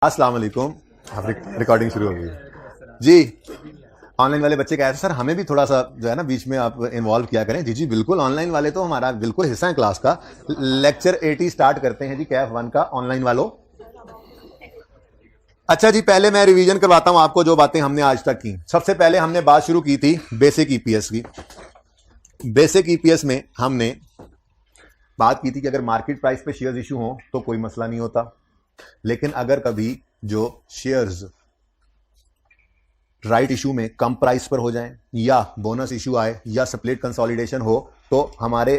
अस्सलाम वालेकुम। रिकॉर्डिंग शुरू हो गई जी। ऑनलाइन वाले बच्चे कह रहे हैं सर हमें भी थोड़ा सा जो है ना बीच में आप इन्वॉल्व किया करें। जी जी बिल्कुल, ऑनलाइन वाले तो हमारा बिल्कुल हिस्सा है क्लास का। लेक्चर 80 स्टार्ट करते हैं जी कैफ 1 का ऑनलाइन वालों। अच्छा जी, पहले मैं रिवीजन करवाता हूं आपको जो बातें हमने आज तक की। सबसे पहले हमने बात शुरू की थी बेसिक ईपीएस की। बेसिक ईपीएस में हमने बात की थी कि अगर मार्केट प्राइस पे शेयर्स इशू हो तो कोई मसला नहीं होता, लेकिन अगर कभी जो शेयर्स राइट इशू में कम प्राइस पर हो जाएं या बोनस इशू आए या स्प्लिट कंसोलिडेशन हो तो हमारे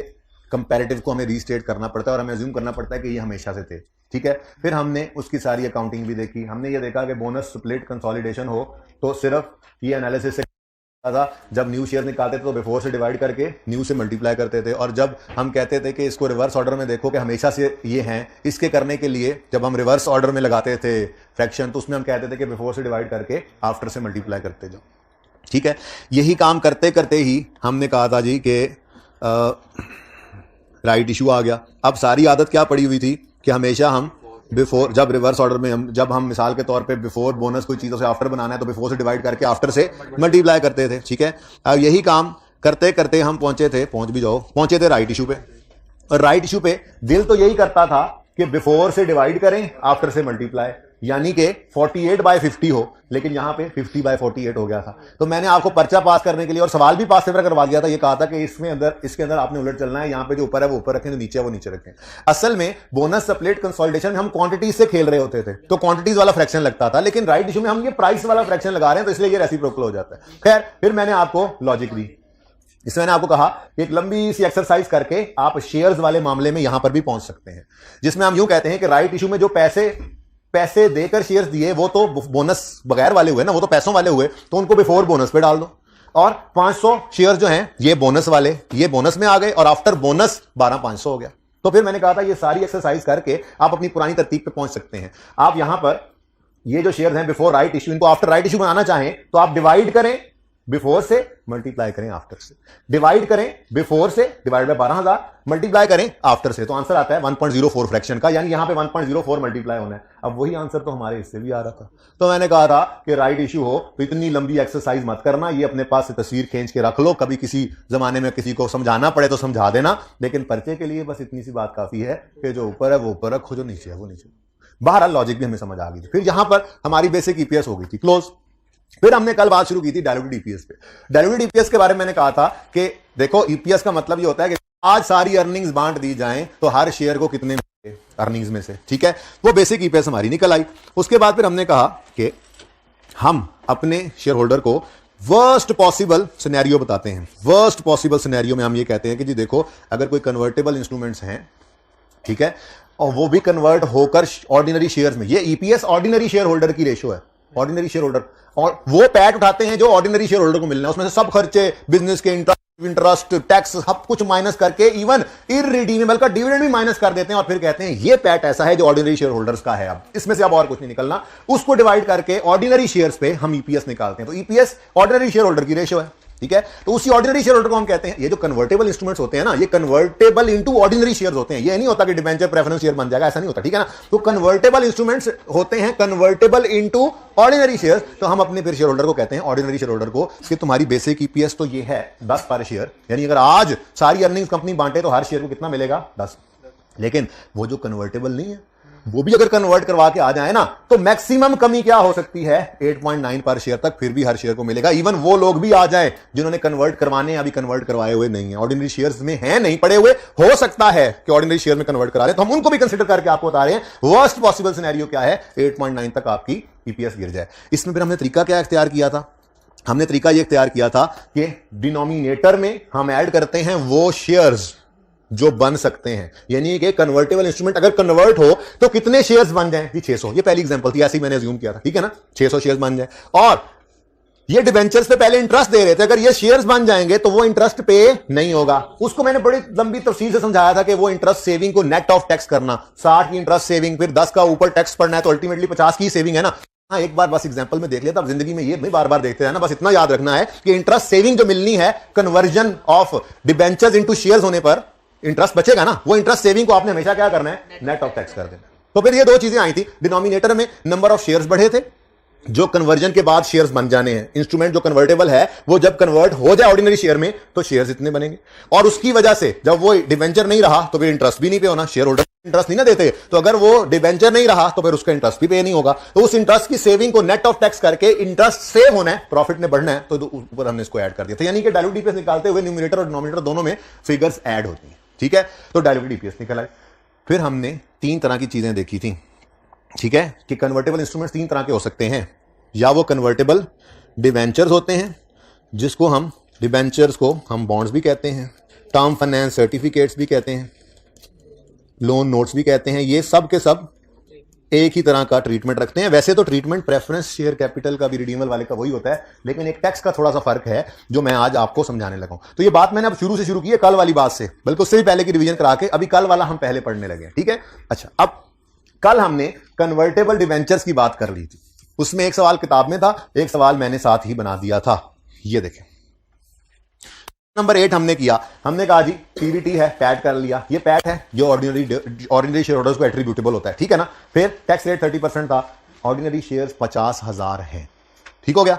कंपैरेटिव को हमें रीस्टेट करना पड़ता है और हमें अज्यूम करना पड़ता है कि ये हमेशा से थे। ठीक है, फिर हमने उसकी सारी अकाउंटिंग भी देखी। हमने ये देखा कि बोनस स्प्लिट कंसोलिडेशन हो तो सिर्फ ये एनालिसिस से था, जब न्यू शेयर निकालते थे तो बिफोर से डिवाइड करके न्यू से मल्टीप्लाई करते थे, और जब हम कहते थे कि इसको रिवर्स ऑर्डर में देखो कि हमेशा से ये हैं, इसके करने के लिए जब हम रिवर्स ऑर्डर में लगाते थे फ्रैक्शन तो उसमें हम कहते थे कि बिफोर से डिवाइड करके आफ्टर से मल्टीप्लाई करते जाओ। ठीक है, यही काम करते करते ही हमने कहा था जी कि राइट इशू आ गया। अब सारी आदत क्या पड़ी हुई थी कि हमेशा हम बिफोर, जब रिवर्स ऑर्डर में जब हम मिसाल के तौर पे बिफोर बोनस कोई चीज़ों से आफ्टर बनाना है तो बिफोर से डिवाइड करके आफ्टर से मल्टीप्लाई करते थे। ठीक है, अब यही काम करते करते हम पहुंचे थे राइट इशू पे। और राइट इशू पे दिल तो यही करता था कि बिफोर से डिवाइड करें आफ्टर से मल्टीप्लाई, यानी कि 48/50 हो, लेकिन यहां पे 50/48 हो गया था। तो मैंने आपको पर्चा पास करने के लिए और सवाल भी पास सेवर करवा दिया था। ये कहा था कि इसके अंदर आपने उलट चलना है, यहां पे जो ऊपर है वो ऊपर रखें, जो नीचे है वो नीचे रखें। असल में बोनस स्प्लिट कंसोलिडेशन में हम क्वांटिटीज से खेल रहे होते थे तो क्वांटिटीज वाला फ्रैक्शन लगता था, लेकिन राइट इशू में हम ये प्राइस वाला फ्रैक्शन लगा रहे हैं तो इसलिए ये रेसिप्रोकल हो जाता है। खैर, फिर मैंने आपको लॉजिक दी। इसमें मैंने आपको कहा कि एक लंबी सी एक्सरसाइज करके आप शेयर्स वाले मामले में यहां पर भी पहुंच सकते हैं, जिसमें हम यूं कहते हैं कि राइट इशू में जो पैसे देकर शेयर्स दिए वो तो बोनस बगैर वाले हुए ना, वो तो पैसों वाले हुए, तो उनको बिफोर बोनस पे डाल दो। और 500 शेयर्स जो हैं ये बोनस वाले, ये बोनस में आ गए और आफ्टर बोनस 12,500 हो गया। तो फिर मैंने कहा था ये सारी एक्सरसाइज करके आप अपनी पुरानी तरतीब पे पहुंच सकते हैं। आप यहां पर ये जो शेयर्स हैं बिफोर राइट इशू, इनको आफ्टर राइट इशू बनाना चाहें तो आप डिवाइड करें बिफोर से, मल्टीप्लाई करें आफ्टर से, डिवाइड करें बिफोर से, डिवाइड बाय 12,000, मल्टीप्लाई करें आफ्टर से, तो आंसर आता है 1.04 फ्रैक्शन का, यानी यहां पे 1.04 मल्टीप्लाई होना है। अब वही आंसर तो हमारे इससे भी आ रहा था। तो मैंने कहा था कि राइट इशू हो तो इतनी लंबी एक्सरसाइज मत करना, ये अपने पास से तस्वीर खींच के रख लो, कभी किसी जमाने में किसी को समझाना पड़े तो समझा देना, लेकिन पर्चे के लिए बस इतनी सी बात काफी है कि जो ऊपर है वो ऊपर रखो, जो नीचे है वो नीचे। बहरहाल लॉजिक भी हमें समझ आ गई थी। फिर यहां पर हमारी बेसिक ईपीएस हो गई थी क्लोज। फिर हमने कल बात शुरू की थी डायलूटेड ईपीएस पे। डायलूटेड ईपीएस के बारे में मैंने कहा था कि देखो ईपीएस का मतलब ये होता है कि आज सारी अर्निंग्स बांट दी जाएं तो हर शेयर को कितने मिले अर्निंग्स में से। ठीक है, वो बेसिक ईपीएस हमारी निकल आई। उसके बाद फिर हमने कहा कि हम अपने शेयर होल्डर को वर्स्ट पॉसिबल सिनेरियो बताते हैं। वर्स्ट पॉसिबल सिनेरियो में हम ये कहते हैं कि जी देखो, अगर कोई कन्वर्टेबल इंस्ट्रूमेंट्स हैं, ठीक है, और वो भी कन्वर्ट होकर ऑर्डिनरी शेयर्स में, ये ईपीएस ऑर्डिनरी शेयर होल्डर की रेशो है, ऑर्डिनरी शेयर होल्डर, और वो पैट उठाते हैं जो ऑर्डिनरी शेयर होल्डर को मिलना है, उसमें से सब खर्चे, बिजनेस के इंटरेस्ट, टैक्स, सब कुछ माइनस करके इवन इररिडीमेबल का डिविडेंड भी माइनस कर देते हैं, और फिर कहते हैं ये पैट ऐसा है जो ऑर्डिनरी शेयर होल्डर्स का है। अब इसमें से अब और कुछ नहीं निकलना, उसको डिवाइड करके ऑर्डिनरी शेयर्स पे हम ईपीएस निकालते हैं। तो ईपीएस ऑर्डिनरी शेयर होल्डर की रेशो है। ठीक है, तो उसी ऑर्डिनरी शेयर होल्डर को हम कहते हैं, ये जो कन्वर्टेबल इंस्ट्रूमेंट्स होते हैं ना, ये कन्वर्टेबल इनटू ऑर्डिनरी शेयर्स होते हैं। ये नहीं होता कि डिबेंचर प्रेफरेंस शेयर बन जाएगा, ऐसा नहीं होता। ठीक है ना, तो कन्वर्टेबल इंस्ट्रूमेंट्स होते हैं, कन्वर्टेबल इनटू ऑर्डिनरी शेयर्स। तो हम अपने फिर शेयर होल्डर को कहते हैं, ऑर्डिनरी शेयर होल्डर को, कि तुम्हारी बेसिक ईपीएस तो ये है 10 पर शेयर, यानी अगर आज सारी अर्निंग्स कंपनी बांटे तो हर शेयर को कितना मिलेगा, 10। लेकिन वो जो कन्वर्टेबल नहीं है, वो भी अगर कन्वर्ट करवा के आ जाए ना, तो मैक्सिमम कमी क्या हो सकती है, 8.9 पर शेयर तक, फिर भी हर शेयर को मिलेगा। इवन वो लोग भी आ जाए जिन्होंने कन्वर्ट करवाने अभी कन्वर्ट करवाए हुए नहीं है, ऑर्डिनरी शेयर्स में हैं, नहीं पड़े हुए, हो सकता है कि ऑर्डिनरी शेयर में कन्वर्ट करा रहे, तो हम उनको भी कंसिडर करके आपको बता रहे हैं वर्स्ट पॉसिबल सिनेरियो क्या है, 8.9 तक आपकी ईपीएस गिर जाए। इसमें फिर हमने तरीका क्या इख्तियार किया था, हमने तरीका यह इख्तियार किया था कि डिनोमिनेटर में हम ऐड करते हैं वो शेयर्स जो बन सकते हैं, यानी कि कन्वर्टेबल इंस्ट्रूमेंट अगर कन्वर्ट हो तो कितने शेयर्स बन जाएं जी, 600। ये पहली एग्जांपल थी, ऐसे ही मैंने अज्यूम किया था। ठीक है ना, 600 शेयर्स बन जाए, और ये डिबेंचर्स पे पहले इंटरेस्ट दे रहे थे, अगर ये शेयर्स बन जाएंगे तो वो इंटरेस्ट पे नहीं होगा। उसको मैंने बड़ी लंबी तफसील से समझाया था कि वो इंटरेस्ट सेविंग को नेट ऑफ टैक्स करना, 60 की इंटरेस्ट सेविंग, फिर 10 का ऊपर टैक्स पड़ना है, तो अल्टीमेटली 50 की सेविंग है ना। हाँ, एक बार बस एग्जांपल में देख लिया, तब जिंदगी में ये नहीं बार बार देखते रहना, बस इतना याद रखना है कि इंटरेस्ट सेविंग जो मिलनी है conversion of debentures into shares होने पर इंटरेस्ट बचेगा ना, वो इंटरेस्ट सेविंग को आपने हमेशा क्या करना है, नेट ऑफ टैक्स कर देना। तो फिर ये दो चीजें आई थी, डिनोमिनेटर में नंबर ऑफ शेयर्स बढ़े थे, जो कन्वर्जन के बाद शेयर्स बन जाने हैं, इंस्ट्रूमेंट जो कन्वर्टेबल है वो जब कन्वर्ट हो जाए ऑर्डिनरी शेयर में तो शेयर्स इतने बनेंगे, और उसकी वजह से जब वो डिवेंचर नहीं रहा तो फिर इंटरेस्ट भी नहीं पे होना, शेयर होल्डर इंटरेस्ट नहीं ना देते, तो अगर वो डिवेंचर नहीं रहा तो फिर उसका इंटरेस्ट भी पे नहीं होगा, तो उस इंटरेस्ट की सेविंग को नेट ऑफ टैक्स करके इंटरेस्ट सेव होना है, प्रॉफिट में बढ़ना है, तो ऊपर हमने इसको ऐड कर दिया था। यानी कि डायलूटेड ईपीएस निकालते हुए न्यूमरेटर और डिनोमिनेटर दोनों में फिगर्स ऐड होती हैं, ठीक है, तो डायलूटेड ईपीएस निकल आए। फिर हमने तीन तरह की चीजें देखी थी, ठीक है, कि कन्वर्टेबल इंस्ट्रूमेंट्स तीन तरह के हो सकते हैं, या वो कन्वर्टेबल डिवेंचर्स होते हैं, जिसको हम डिवेंचर्स को हम बॉन्ड्स भी कहते हैं, टर्म फाइनेंस सर्टिफिकेट्स भी कहते हैं, लोन नोट्स भी कहते हैं, ये सब के सब एक ही तरह का ट्रीटमेंट रखते हैं। वैसे तो ट्रीटमेंट प्रेफरेंस शेयर कैपिटल का भी रिडीमल वाले का वही होता है, लेकिन एक टैक्स का थोड़ा सा फर्क है जो मैं आज आपको समझाने लगा हूं। तो ये बात मैंने अब शुरू से शुरू की है, कल वाली बात से, बल्कि उससे भी पहले की रिवीजन करा के अभी कल वाला हम पहले पढ़ने लगे, ठीक है। अच्छा, अब कल हमने कन्वर्टेबल डिवेंचर्स की बात कर ली थी, उसमें एक सवाल किताब में था, एक सवाल मैंने साथ ही बना दिया था, ये देखें नंबर 8 हमने किया, हमने कहा जी पीवीटी है, पैट कर लिया, ये पैट है जो ऑर्डिनरी शेयर होल्डर्स को एट्रीब्यूटेबल होता है, ठीक है ना। फिर टैक्स रेट 30% था, ऑर्डिनरी शेयर्स 50,000 हैं, ठीक हो गया।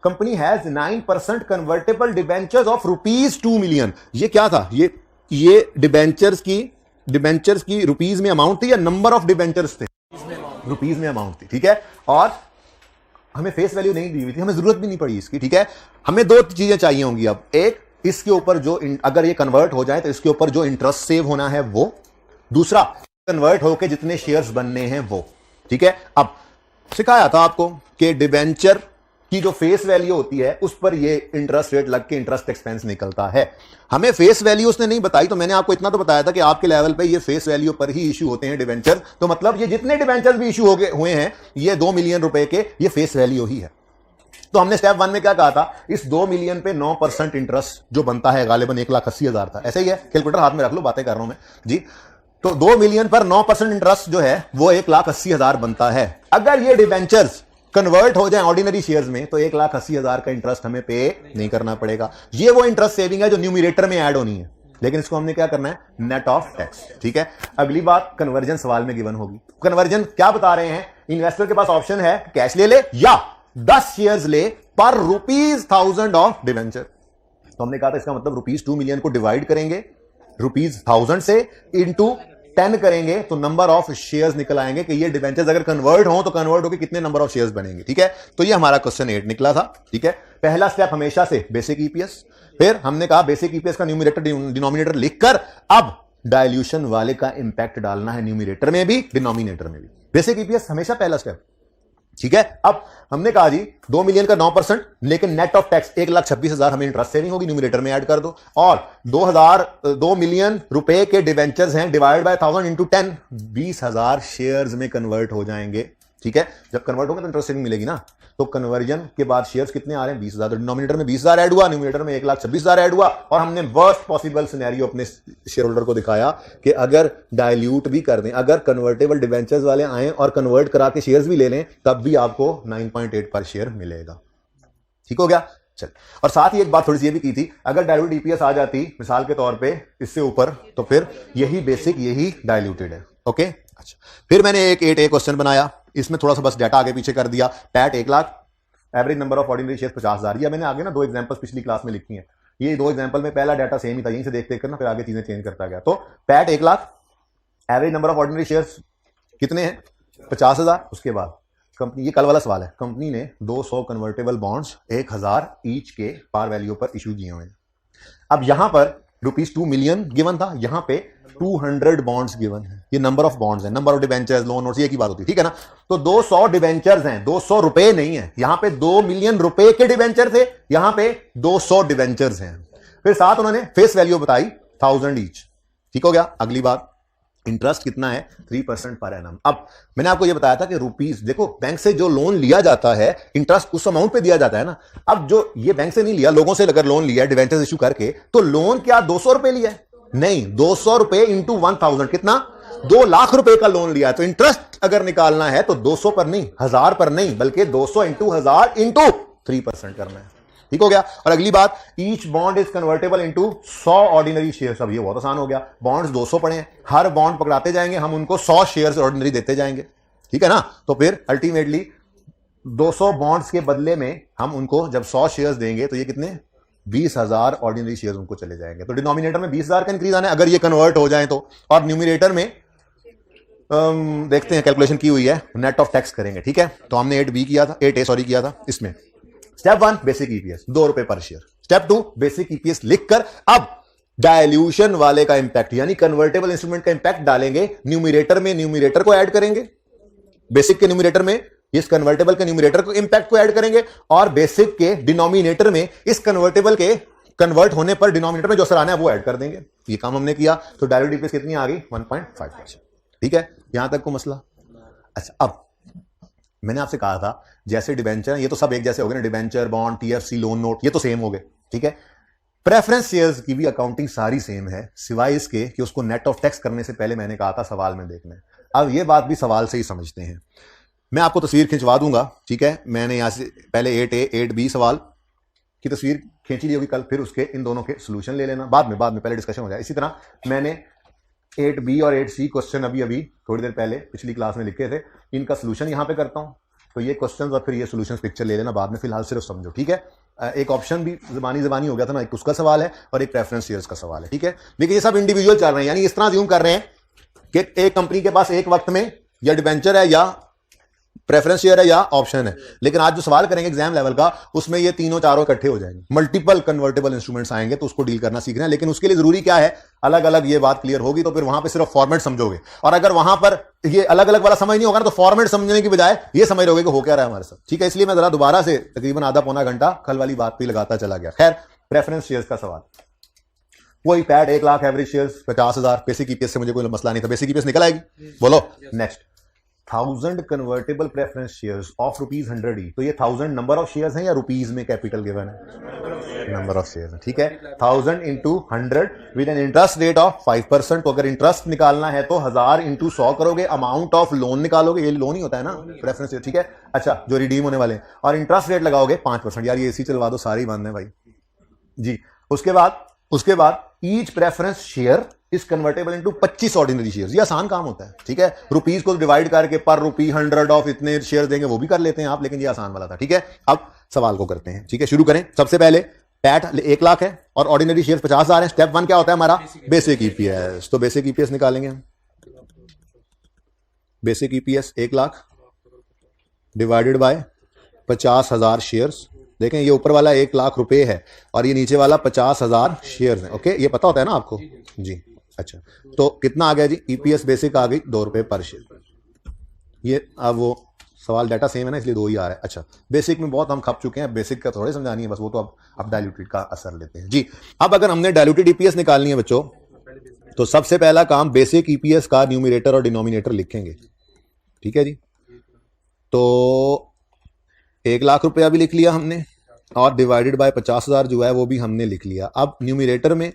Company has 9% convertible debentures of ₹2 million. ये क्या था, ये डिबेंचर्स की रुपीज में अमाउंट थी या नंबर ऑफ डिबेंचर्स थे, रुपीज में अमाउंट थी, ठीक है। और हमें फेस वैल्यू नहीं दी हुई थी, हमें जरूरत भी नहीं पड़ी इसकी, ठीक है। हमें दो चीजें चाहिए होंगी अब, एक इसके ऊपर जो अगर ये कन्वर्ट हो जाए तो इसके ऊपर जो इंटरेस्ट सेव होना है वो, दूसरा कन्वर्ट होकर जितने शेयर्स बनने हैं वो, ठीक है। अब सिखाया था आपको कि डिबेंचर की जो फेस वैल्यू होती है उस पर ये इंटरेस्ट रेट लग के इंटरेस्ट एक्सपेंस निकलता है। हमें फेस वैल्यू उसने नहीं बताई, तो मैंने आपको इतना तो बताया था कि आपके लेवल पे ये फेस वैल्यू पर ही इशू होते हैं डिबेंचर, तो मतलब ये जितने डिबेंचर भी इशू हुए हैं ये 2 मिलियन रुपए के, ये फेस वैल्यू ही है। तो हमने स्टेप 1 में क्या कहा था, इस 2 मिलियन पे 9% इंटरेस्ट जो बनता है गालिबन 1,80,000 था, ऐसे ही है, कैलकुलेटर हाथ में रख लो, बातें कर रहा हूं मैं जी। तो 2 मिलियन पर 9% इंटरेस्ट जो है वो 1,80,000 बनता है। अगर ये डिबेंचर्स कन्वर्ट हो जाए ऑर्डिनरी शेयर्स में तो 1,80,000 का इंटरेस्ट हमें पे नहीं करना पड़ेगा। ये वो इंटरेस्ट सेविंग है जो न्यूमरेटर में ऐड होनी है, लेकिन इसको हमने क्या करना है, नेट ऑफ टैक्स, ठीक है। अगली बात कन्वर्जन सवाल में गिवन होगी। कन्वर्जन क्या बता रहे हैं, इन्वेस्टर के पास ऑप्शन है कैश ले ले या 10 शेयर्स ले पर ₹1000 ऑफ डिवेंचर। तो हमने कहा था इसका मतलब ₹2 मिलियन को डिवाइड करेंगे ₹1000 से इंटू 10 करेंगे तो नंबर ऑफ शेयर्स निकल आएंगे कि ये डिवेंचर्स अगर कन्वर्ट हो तो कन्वर्ट होकर कितने नंबर ऑफ शेयर्स बनेंगे, ठीक है। तो ये हमारा क्वेश्चन 8 निकला था, ठीक है। पहला स्टेप हमेशा से बेसिक ईपीएस, फिर हमने कहा बेसिक ईपीएस का न्यूमरेटर डिनोमिनेटर लिखकर अब डायल्यूशन वाले का इंपैक्ट डालना है न्यूमरेटर में भी डिनोमिनेटर में भी। बेसिक ईपीएस हमेशा पहला स्टेप, ठीक है। अब हमने कहा जी 2 मिलियन का 9%, लेकिन नेट ऑफ टैक्स 1,26,000 हमें इंटरेस्ट सेविंग होगी, न्यूमरेटर में ऐड कर दो, और 2 मिलियन रुपए के डिवेंचर्स हैं, डिवाइड बाय 1000 इंटू 10, 20,000 शेयर्स में कन्वर्ट हो जाएंगे, ठीक है। जब कन्वर्ट होगा तो इंटरेस्ट सेविंग मिलेगी ना। तो कन्वर्जन के बाद शेयर्स कितने आ रहे हैं, 20,000। डिनोमिनेटर में 20,000 ऐड हुआ, न्यूमरेटर में 1,26,000 ऐड हुआ, और हमने वर्स्ट पॉसिबल सिनेरियो अपने शेयर होल्डर को दिखाया कि अगर डायल्यूट भी कर दें, अगर कन्वर्टेबल डिवेंचर्स वाले आए और कन्वर्ट करा के शेयर्स भी ले लें, तब भी आपको 9.8 पर शेयर मिलेगा, ठीक हो गया। चल, और साथ ही एक बात थोड़ी सी ये भी की थी, अगर डायल्यूट ईपीएस आ जाती मिसाल के तौर पे इससे ऊपर, तो फिर यही बेसिक यही डायल्यूटेड है, ओके। अच्छा, फिर मैंने एक 8A क्वेश्चन बनाया, इसमें थोड़ा सा बस डाटा आगे पीछे कर दिया। PAT 1 lakh, average number of ordinary shares 50,000। ये मैंने आगे ना 2 एग्जांपल्स पिछली क्लास में लिखी हैं, ये 2 एग्जांपल में पहला डाटा सेम ही था, यहीं से देख कर ना फिर आगे चीजें चेंज करता गया। तो PAT 1 lakh, average number of ordinary shares कितने हैं, 50,000। उसके बाद कंपनी, ये कल वाला सवाल है, कंपनी ने 200 कन्वर्टेबल बॉन्ड्स 1,000 ईच के पार वैल्यू पर इशू किए हुए हैं। अब यहां पर ₹2 मिलियन गिवन था, यहां पे 200 बॉन्ड्स गिवन है, ये नंबर ऑफ बॉन्ड्स है, number of debentures, loan notes, ये की बात होती है, ठीक है ना। तो 200 डिबेंचर्स हैं, 200 रुपए नहीं है, यहां पे 2 मिलियन रुपए के डिबेंचर थे, यहां पे 200 डिबेंचर्स हैं। फिर साथ उन्होंने फेस वैल्यू बताई 1000 ईच, ठीक हो गया। अगली बात, इंटरेस्ट कितना है, 3% पर एनम। अब मैंने आपको यह बताया था कि रुपीस, देखो बैंक से जो लोन लिया जाता है इंटरेस्ट उस अमाउंट पे दिया जाता है ना। अब जो ये बैंक से नहीं लिया, लोगों से अगर लोन लिया डिवेंचर्स इशू करके, तो लोन क्या 200 रुपए लिया है, नहीं, 200 रुपए इंटू 1000 कितना, 2 लाख रुपए का लोन लिया। तो इंटरेस्ट अगर निकालना है तो 200 पर नहीं, 1000 पर नहीं, बल्कि 200 इंटू 1000 इंटू 3% करना है। ठीक हो गया। और अगली बात, each bond is convertible into 100 ordinary shares. अब ये बहुत आसान हो गया, बॉन्ड्स 200 पड़े हैं, हर बॉन्ड पकड़ाते जाएंगे, हम उनको 100 शेयर्स ऑर्डिनरी देते जाएंगे, ठीक है ना। तो फिर अल्टीमेटली 200 बॉन्ड्स के बदले में हम उनको जब 100 शेयर्स देंगे तो ये कितने 20,000 ऑर्डिनरी शेयर्स उनको चले जाएंगे। तो डिनोमिनेटर में 20,000 का इंक्रीज आना है अगर ये कन्वर्ट हो जाए तो, और न्यूमिनेटर में देखते हैं, कैलकुलेशन की हुई है, नेट ऑफ टैक्स करेंगे, ठीक है। तो हमने 8B किया था, 8A सॉरी किया था। इसमें step 1 basic EPS ₹2 per share, step 2 basic EPS लिखकर अब डायल्यूशन वाले का इंपैक्ट यानी कन्वर्टेबल इंस्ट्रूमेंट का इंपैक्ट डालेंगे न्यूमिनेटर में, न्यूमिनेटर को ऐड करेंगे, बेसिक के न्यूमिनेटर में इस कन्वर्टेबल के न्यूमिनेटर को इंपैक्ट को ऐड करेंगे, और बेसिक के डिनोमिनेटर में इस कन्वर्टेबल के कन्वर्ट होने पर डिनोमिनेटर में जो असर आना है वो ऐड कर देंगे। ये काम हमने किया। तो डायल्यूट ईपीएस कितनी आ गई 1.5%, ठीक है। यहां तक को मसला। अच्छा, अब मैंने आपसे कहा था जैसे डिबेंचर, ये तो सब एक जैसे हो गए ना, debenture, bond, TFC, loan note, ये तो सेम हो गए, ठीक है। प्रेफरेंस शेयर्स की भी अकाउंटिंग सारी सेम है, सिवाय इसके कि उसको नेट ऑफ टैक्स करने से पहले मैंने कहा था सवाल में देखना है। अब ये बात भी सवाल से ही समझते हैं। मैं आपको तस्वीर खिंचवा दूंगा, ठीक है। मैंने यहां से पहले 8A 8B सवाल की तस्वीर खींची ली होगी कल, फिर उसके इन दोनों के सोल्यूशन ले लेना बाद में पहले डिस्कशन हो जाए। इसी तरह मैंने 8B और 8C क्वेश्चन अभी थोड़ी देर पहले पिछली क्लास में लिखे थे, इनका सोल्यूशन यहां पे करता हूं। तो ये क्वेश्चंस और फिर ये सोल्यूशन पिक्चर ले लेना बाद में, फिलहाल सिर्फ समझो, ठीक है। एक ऑप्शन भी जबानी हो गया था ना, एक उसका सवाल है और एक प्रेफरेंस शेयर्स का सवाल है, ठीक है। लेकिन ये सब इंडिविजुअल चल रहे हैं, यानी इस तरह ज्यूम कर रहे हैं कि एक कंपनी के पास एक वक्त में या डिबेंचर है या प्रेफरेंस शेयर है या ऑप्शन है। लेकिन आज जो सवाल करेंगे एग्जाम लेवल का, उसमें ये तीनों चारों इकट्ठे हो जाएंगे, मल्टीपल कन्वर्टेबल इंस्ट्रूमेंट्स आएंगे, तो उसको डील करना सीखना है। लेकिन उसके लिए जरूरी क्या है, अलग अलग ये बात क्लियर होगी तो फिर वहां पे सिर्फ फॉर्मेट समझोगे, और अगर वहां पर ये अलग अलग वाला समझ नहीं होगा ना, तो फॉर्मेट समझने की बजाय ये समझ रहोगे कि हो क्या रहा है हमारे साथ, ठीक है। इसलिए मैं जरा दोबारा से तकरीबन आधा पौना घंटा कल वाली बात पे लगाता चला गया। खैर, प्रेफरेंस शेयर्स का सवाल वही PAT 1 lakh, average shares 50,000, basic EPS से मुझे कोई मसला नहीं था, बेसिक ईपीएस निकल आएगी। बोलो next, 1000 convertible preference shares of ₹100 तो ये 1000 नंबर ऑफ शेयर्स हैं या रुपीज में कैपिटल गिवन है, नंबर ऑफ शेयर्स, ठीक है। 1000 into 100 with an interest rate of 5%। तो अगर इंटरेस्ट निकालना है तो 1000 इंटू 100 करोगे, अमाउंट ऑफ लोन निकालोगे, ये लोन ही होता है ना प्रेफरेंस शेयर, ठीक है। अच्छा, जो रिडीम होने वाले हैं, और इंटरेस्ट रेट लगाओगे 5%। यार ये एसी चलवा दो, सारी बंद है भाई जी। उसके बाद ईच प्रेफरेंस शेयर इस कन्वर्टेबल इनटू 25 ऑर्डिनरी शेयर्स। ये आसान काम होता है, ठीक है। रुपीज को डिवाइड करके पर रुपी 100 ऑफ इतने शेयर्स देंगे, वो भी कर लेते हैं आप, लेकिन ये आसान वाला था, ठीक है। अब सवाल को करते हैं, ठीक है। शुरू करें। सबसे पहले पैट 1 लाख है और ऑर्डिनरी शेयर्स 50,000 है। स्टेप 1 क्या होता है हमारा, बेसिक ईपीएस। तो बेसिक ईपीएस निकालेंगे हम। Basic EPS 1 lakh divided by 50,000 shares. देखें, ये ऊपर वाला 1 लाख रुपए है और ये नीचे वाला 50,000 शेयर्स है। ओके, ये पता होता है ना आपको जी। अच्छा, तो कितना आ गया जी, ईपीएस बेसिक आ गई ₹2 पर शेयर। ये अब वो सवाल डाटा सेम है ना, इसलिए 2 ही आ रहा है। अच्छा, बेसिक में बहुत हम खप चुके हैं, बेसिक का थोड़े समझानी है बस, वो तो अब डायल्यूटेड का असर लेते हैं जी। अब अगर हमने डायल्यूटेड ईपीएस निकालनी है बच्चों, तो सबसे पहला काम बेसिक ईपीएस का न्यूमिनेटर और डिनोमिनेटर लिखेंगे, ठीक है जी। तो 1 लाख रुपया भी लिख लिया हमने और डिवाइडेड बाय 50,000 जो है वो भी हमने लिख लिया। अब न्यूमिनेटर में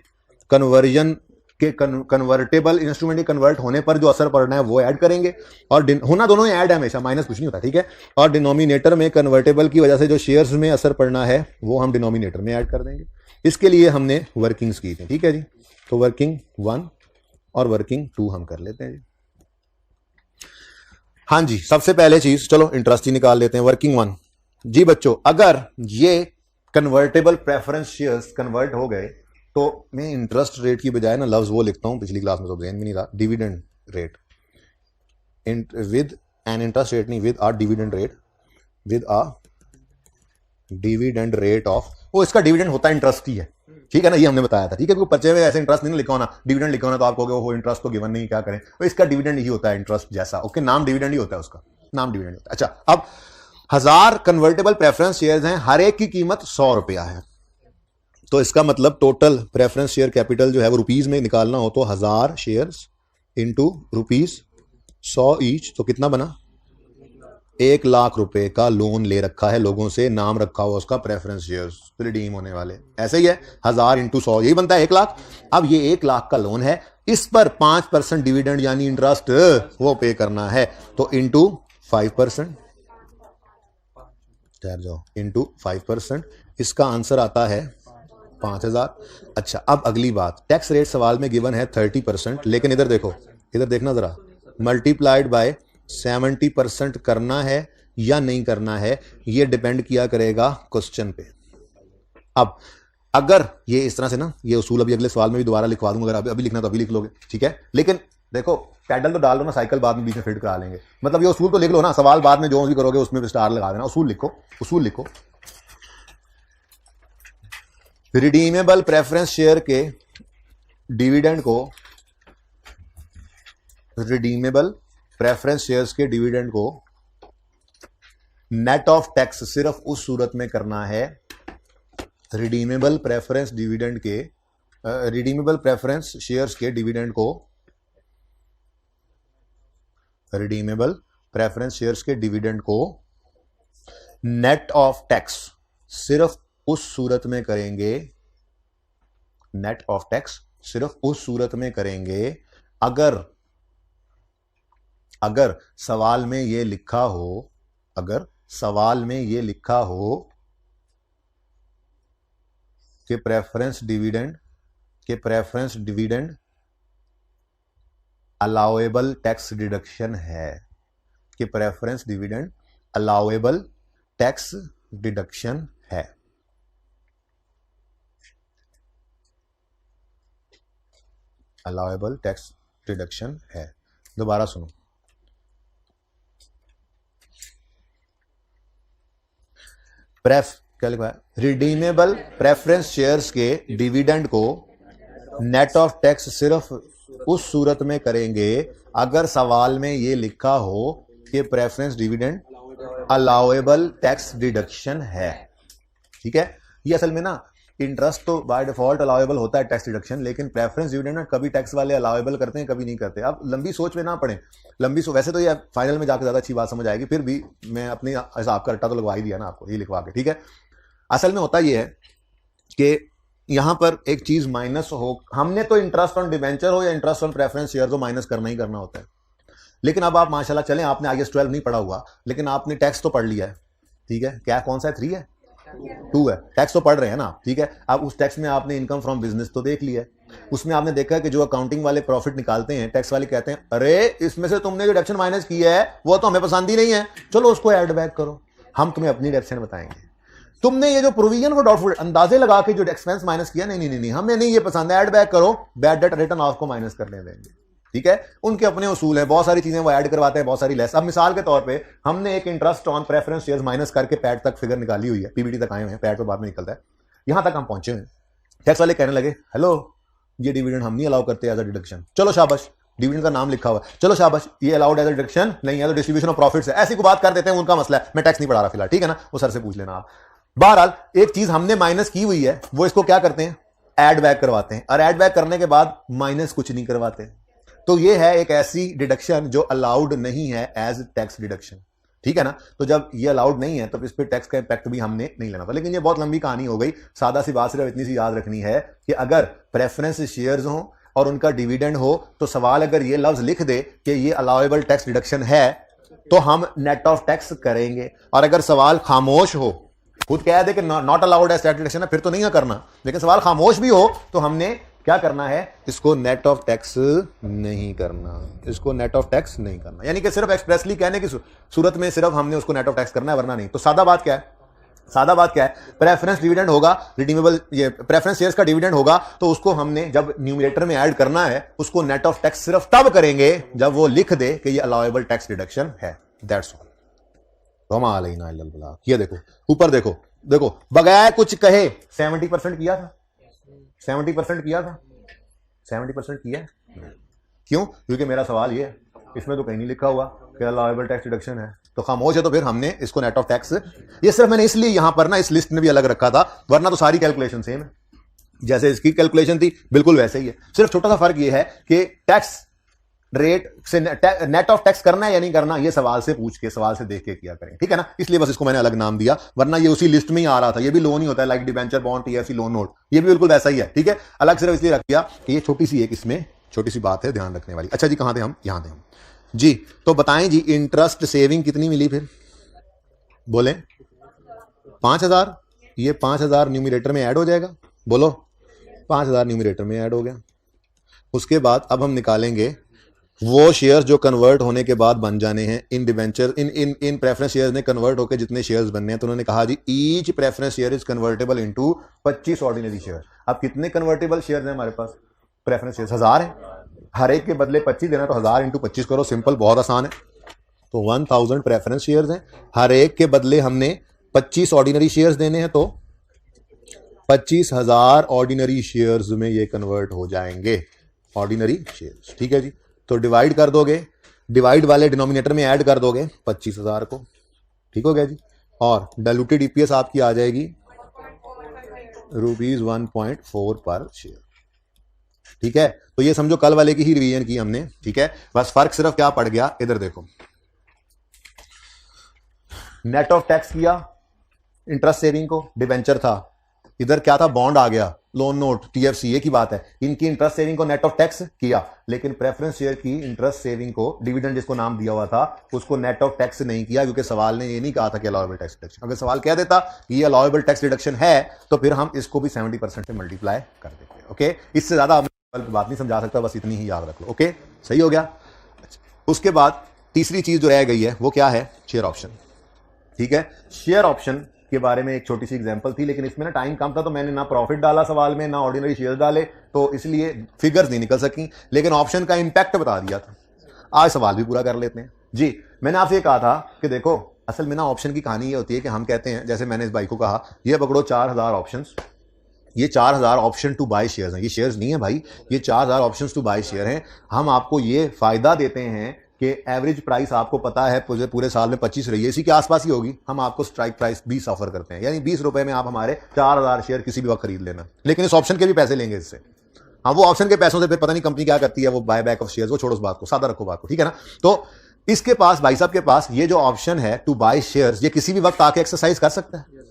कन्वर्जन के कन्वर्टेबल इंस्ट्रूमेंट के कन्वर्ट होने पर जो असर पड़ना है वो ऐड करेंगे, और होना दोनों ऐड है हमेशा, माइनस कुछ नहीं होता, ठीक है। और डिनोमिनेटर में कन्वर्टेबल की वजह से जो शेयर्स में असर पड़ना है वो हम डिनोमिनेटर में ऐड कर देंगे। इसके लिए हमने वर्किंग्स की थी, ठीक है जी। तो वर्किंग 1 और वर्किंग 2 हम कर लेते हैं जी। हाँ जी, सबसे पहले चीज चलो इंटरेस्ट ही निकाल लेते हैं। वर्किंग 1 जी बच्चों, अगर ये कन्वर्टेबल प्रेफरेंस शेयर्स कन्वर्ट हो गए तो मैं इंटरेस्ट रेट की बजाय ना लफ्ज वो लिखता हूं, पिछली क्लास में तो ध्यान में नहीं रहा, dividend rate with an interest rate, नहीं with a dividend rate, with a dividend rate of, वो इसका डिविडेंड होता है इंटरेस्ट ही है, ठीक है ना, ये हमने बताया था, ठीक है। पर्चे में ऐसे इंटरेस्ट नहीं लिखा होना, डिविडेंड लिखा होना तो आप कहोगे वो इंटरेस्ट तो गिवन नहीं, क्या करें, तो इसका डिविडेंड ही होता है इंटरेस्ट जैसा, ओके। नाम डिविडेंड ही होता है उसका, नाम डिविडेंड होता है। अच्छा, अब 1000 कन्वर्टेबल प्रेफरेंस शेयर्स हैं, हर एक की कीमत ₹100 है। तो इसका मतलब टोटल प्रेफरेंस शेयर कैपिटल जो है वो रुपीज में निकालना हो तो 1000 शेयर्स इंटू ₹100 ईच, तो कितना बना, 1 लाख रुपए का लोन ले रखा है लोगों से, नाम रखा हुआ उसका प्रेफरेंस शेयर्स रिडीम होने वाले, ऐसे ही है 1000 इंटू 100 यही बनता है 1 लाख। अब ये 1 लाख का लोन है, इस पर 5% डिविडेंड यानी इंटरेस्ट वो पे करना है, तो इंटू 5%, ठहर जाओ, इंटू 5%, इसका आंसर आता है 5,000। अच्छा, अब अगली बात, टैक्स रेट सवाल में गिवन है 30%, लेकिन इधर देखो, इधर देखना जरा, मल्टीप्लाइड बाय 70% करना है या नहीं करना है, ये डिपेंड किया करेगा क्वेश्चन पे। अब अगर ये इस तरह से ना, ये उसूल अभी अगले सवाल में भी दोबारा लिखवा दूंगा, अगर अभी लिखना तो अभी लिख लोगे, ठीक है। लेकिन देखो, पैडल तो डाल लो ना, साइकिल बाद में बीच में फिट करा लेंगे, मतलब ये उसूल तो लिख लो ना, सवाल बाद में जो भी करोगे उसमें भी स्टार लगा देना। उसूल लिखो, उसूल लिखो। रिडीमेबल प्रेफरेंस शेयर के डिविडेंड को, रिडीमेबल प्रेफरेंस शेयर्स के डिविडेंड को नेट ऑफ टैक्स सिर्फ उस सूरत में करना है, रिडीमेबल प्रेफरेंस डिविडेंड के, रिडीमेबल प्रेफरेंस शेयर्स के डिविडेंड को, रिडीमेबल प्रेफरेंस शेयर्स के डिविडेंड को नेट ऑफ टैक्स सिर्फ उस सूरत में करेंगे, नेट ऑफ टैक्स सिर्फ उस सूरत में करेंगे अगर, अगर सवाल में यह लिखा हो, अगर सवाल में यह लिखा हो कि प्रेफरेंस डिविडेंड, के preference dividend allowable tax deduction है, कि preference dividend allowable tax deduction है। अलाउएबल टैक्स डिडक्शन है। दोबारा सुनो, क्या लिखा है, रिडीमेबल प्रेफरेंस शेयर्स के डिविडेंड को नेट ऑफ टैक्स सिर्फ उस सूरत में करेंगे अगर सवाल में यह लिखा हो कि preference dividend allowable tax deduction है, ठीक है। ये असल में ना, इंटरेस्ट तो बाय डिफॉल्ट अलाउएबल होता है टैक्स डिडक्शन, लेकिन प्रेफरेंस डिविडेंड ना कभी टैक्स वाले अलाउएबल करते हैं, कभी नहीं करते। अब लंबी सोच में ना पड़े, वैसे तो ये फाइनल में जाकर ज्यादा अच्छी बात समझ आएगी, फिर भी मैं अपने हिसाब का रट्टा तो लगवा ही दिया ना आपको, ये लिखवा के, ठीक है। असल में होता यह है कि यहां पर एक चीज माइनस हो, हमने तो इंटरेस्ट ऑन डिवेंचर हो या इंटरेस्ट ऑन प्रेफरेंस शेयर हो माइनस करना ही करना होता है। लेकिन अब आप माशाल्लाह चलें, आपने IAS 12 नहीं पढ़ा हुआ, लेकिन आपने टैक्स तो पढ़ लिया है, ठीक है। क्या कौन सा है, 3 है, 2 है, टैक्स तो पढ़ रहे हैं ना, ठीक है। अब उस टैक्स में आपने इनकम फ्रॉम बिजनेस तो देख लिया है, उसमें आपने देखा कि जो अकाउंटिंग वाले प्रॉफिट निकालते हैं, टैक्स वाले कहते हैं अरे इसमें से तुमने जो डिडक्शन माइनस किया है वो तो हमें पसंद ही नहीं है, चलो उसको ऐड बैक करो, हम तुम्हें अपनी डिडक्शन बताएंगे। तुमने ये जो प्रोविजन को डाउटफुल अंदाजे लगा के जो एक्सपेंस माइनस किया, नहीं नहीं नहीं, हमें नहीं ये पसंद है, ऐड बैक करो, बैड डेट रिटर्न ऑफ को माइनस करने देंगे, ठीक है। उनके अपने उसूल है, बहुत सारी चीजें वो ऐड करवाते हैं, बहुत सारी लेस। अब मिसाल के तौर पे हमने एक interest on preference shares minus करके पैट तक फिगर निकाली हुई है, पीबीटी तक आए हुए हैं, पैट तो बाद में निकलता है, यहां तक हम पहुंचे हैं। टैक्स वाले कहने लगे हेलो ये डिविडेंड हम नहीं अलाउ करते एज अ डिडक्शन, चलो शाबाश, डिविडेंड का नाम लिखा हुआ है, चलो शाबाश, ये अलाउड एज अ डिडक्शन नहीं है तो डिस्ट्रीब्यूशन ऑफ प्रॉफिट्स है, ऐसी को बात कर देते हैं, उनका मसला है, मैं टैक्स नहीं पढ़ा रहा फिलहाल, ठीक है ना, वो सर से पूछ लेना आप। बहरहाल एक चीज हमने माइनस की हुई है, वो इसको क्या करते हैं, ऐड बैक करवाते हैं, और ऐड बैक करने के बाद माइनस कुछ नहीं करवाते। तो ये है एक ऐसी डिडक्शन जो अलाउड नहीं है एज टैक्स डिडक्शन, ठीक है ना। तो जब ये अलाउड नहीं है तो इस पर टैक्स का इंपैक्ट भी हमने नहीं लेना था। लेकिन ये बहुत लंबी कहानी हो गई, सादा सी बात सिर्फ इतनी सी याद रखनी है कि अगर प्रेफरेंस शेयर्स हो और उनका डिविडेंड हो तो सवाल अगर ये लफ्ज लिख दे कि ये अलाउएबल टैक्स डिडक्शन है तो हम नेट ऑफ टैक्स करेंगे, और अगर सवाल खामोश हो, खुद कह दे कि not allowed as tax deduction है, फिर तो नहीं करना, लेकिन सवाल खामोश भी हो तो हमने क्या करना है, इसको नेट ऑफ टैक्स नहीं करना, इसको नेट ऑफ टैक्स नहीं करना, यानी कि सिर्फ एक्सप्रेसली कहने की सूरत में सिर्फ हमने उसको नेट ऑफ टैक्स करना है, वरना नहीं। तो सादा बात क्या है, सादा बात क्या है, प्रेफरेंस डिविडेंड होगा, रिडीमेबल ये प्रेफरेंस शेयर्स का डिविडेंड होगा, तो उसको हमने जब न्यूमरेटर में ऐड करना है उसको नेट ऑफ टैक्स सिर्फ तब करेंगे जब वो लिख दे कि ये अलाउएबल टैक्स डिडक्शन है, दैट्स ऑल। ये देखो ऊपर देखो, देखो बगैर कुछ कहे 70% किया था, 70% किया था, 70% किया है। क्यों? क्योंकि मेरा सवाल ये है, इसमें तो कहीं नहीं लिखा हुआ कि अलाउएबल टैक्स डिडक्शन है, तो खामोश है, तो फिर हमने इसको नेट ऑफ टैक्स, ये सिर्फ मैंने इसलिए यहां पर ना इस लिस्ट में भी अलग रखा था, वरना तो सारी कैलकुलेशन सेम है, जैसे इसकी कैलकुलेशन थी बिल्कुल वैसे ही है। सिर्फ छोटा सा फर्क ये है कि टैक्स रेट से नेट ऑफ टैक्स करना है या नहीं करना, ये सवाल से पूछ के, सवाल से देख के किया करें, ठीक है ना। इसलिए बस इसको मैंने अलग नाम दिया, वरना ये उसी लिस्ट में ही आ रहा था। ये भी लोन ही होता है, like debenture, bond, TFC, loan note, ये भी बिल्कुल वैसा ही है, ठीक है। अलग सिर्फ इसलिए रख दिया कि ये छोटी सी एक इसमें छोटी सी बात है ध्यान रखने वाली। अच्छा जी, कहां थे हम, यहां थे हम जी। तो बताएं जी, इंटरेस्ट सेविंग कितनी मिली फिर, बोले 5,000, ये 5000 न्यूमरेटर में ऐड हो जाएगा, बोलो 5000 न्यूमरेटर में ऐड हो गया। उसके बाद अब हम निकालेंगे वो शेयर्स जो कन्वर्ट होने के बाद बन जाने हैं इन डिवेंचर, इन प्रेफरेंस शेयर्स ने कन्वर्ट होकर जितने शेयर्स बनने हैं। तो उन्होंने कहा जी each preference share is convertible into 25 ordinary share. अब कितने कन्वर्टेबल शेयर्स हैं हमारे पास? प्रेफरेंस शेयर्स 1000 है, हर एक के बदले 25 देना, तो 1000 इंटू 25 करो, सिंपल, बहुत आसान है। तो 1000 प्रेफरेंस शेयर्स हैं, हर एक के बदले हमने 25 ऑर्डिनरी शेयर्स देने हैं, तो 25,000 ऑर्डिनरी शेयर्स में ये कन्वर्ट हो जाएंगे, ऑर्डिनरी शेयर्स। ठीक है जी, तो डिवाइड कर दोगे, डिवाइड वाले डिनोमिनेटर में ऐड कर दोगे 25,000 को। ठीक हो गया जी, और डाइल्यूटेड ईपीएस आपकी आ जाएगी ₹1.4 पर शेयर। ठीक है, तो ये समझो कल वाले की ही रिवीजन की हमने। ठीक है, बस फर्क सिर्फ क्या पड़ गया, इधर देखो, नेट ऑफ टैक्स किया इंटरेस्ट सेविंग को, डिवेंचर था, इधर क्या था, बॉन्ड आ गया, लोन नोट, टीएफसी, ये की बात है। इनकी इंटरेस्ट सेविंग को नेट ऑफ टैक्स किया, लेकिन प्रेफरेंस शेयर की इंटरेस्ट सेविंग को, डिविडेंड जिसको नाम दिया हुआ था, उसको नेट ऑफ टैक्स नहीं किया, क्योंकि सवाल ने ये नहीं कहा था कि अलाउएबल टैक्स डिडक्शन। अगर सवाल कह देता ये अलाउएबल टैक्स डिडक्शन है, तो फिर हम इसको भी 70% से मल्टीप्लाई कर देते। ओके, इससे ज्यादा बात नहीं समझा सकता, बस इतनी ही याद रख लो। ओके, सही हो गया। उसके बाद तीसरी चीज जो रह गई है वो क्या है, शेयर ऑप्शन। ठीक है, शेयर ऑप्शन के बारे में एक छोटी सी एग्जांपल थी, लेकिन इसमें ना टाइम कम था, तो मैंने ना प्रॉफिट डाला सवाल में, ना ऑर्डिनरी शेयर डाले, तो इसलिए फिगर्स नहीं निकल सकी, लेकिन ऑप्शन का इंपैक्ट बता दिया था। आज सवाल भी पूरा कर लेते हैं जी। मैंने आपसे कहा था कि देखो, असल में ना ऑप्शन की कहानी ये होती है कि हम कहते हैं, जैसे मैंने इस भाई को कहा, ये पकड़ो 4000 ऑप्शन, ये 4000 ऑप्शन टू बाय शेयर्स हैं, ये शेयर्स नहीं है भाई, ये 4000 ऑप्शंस टू बाय शेयर हैं। हम आपको ये फायदा देते हैं कि एवरेज प्राइस आपको पता है पूरे साल में 25 रही है, इसी के आसपास ही होगी। हम आपको स्ट्राइक प्राइस 20 ऑफर करते हैं, यानी 20 रुपए में आप हमारे 4000 शेयर किसी भी वक्त खरीद लेना, लेकिन इस ऑप्शन के भी पैसे लेंगे इससे। हाँ, वो ऑप्शन के पैसों से फिर पता नहीं कंपनी क्या करती है, वो बाय बैक ऑफ शेयर्स, वो छोड़ो उस बात को, सादा रखो बात को, ठीक है ना। तो इसके पास, भाई साहब के पास, ये जो ऑप्शन है टू बाय शेयर्स, ये किसी भी वक्त आके एक्सरसाइज कर सकता है।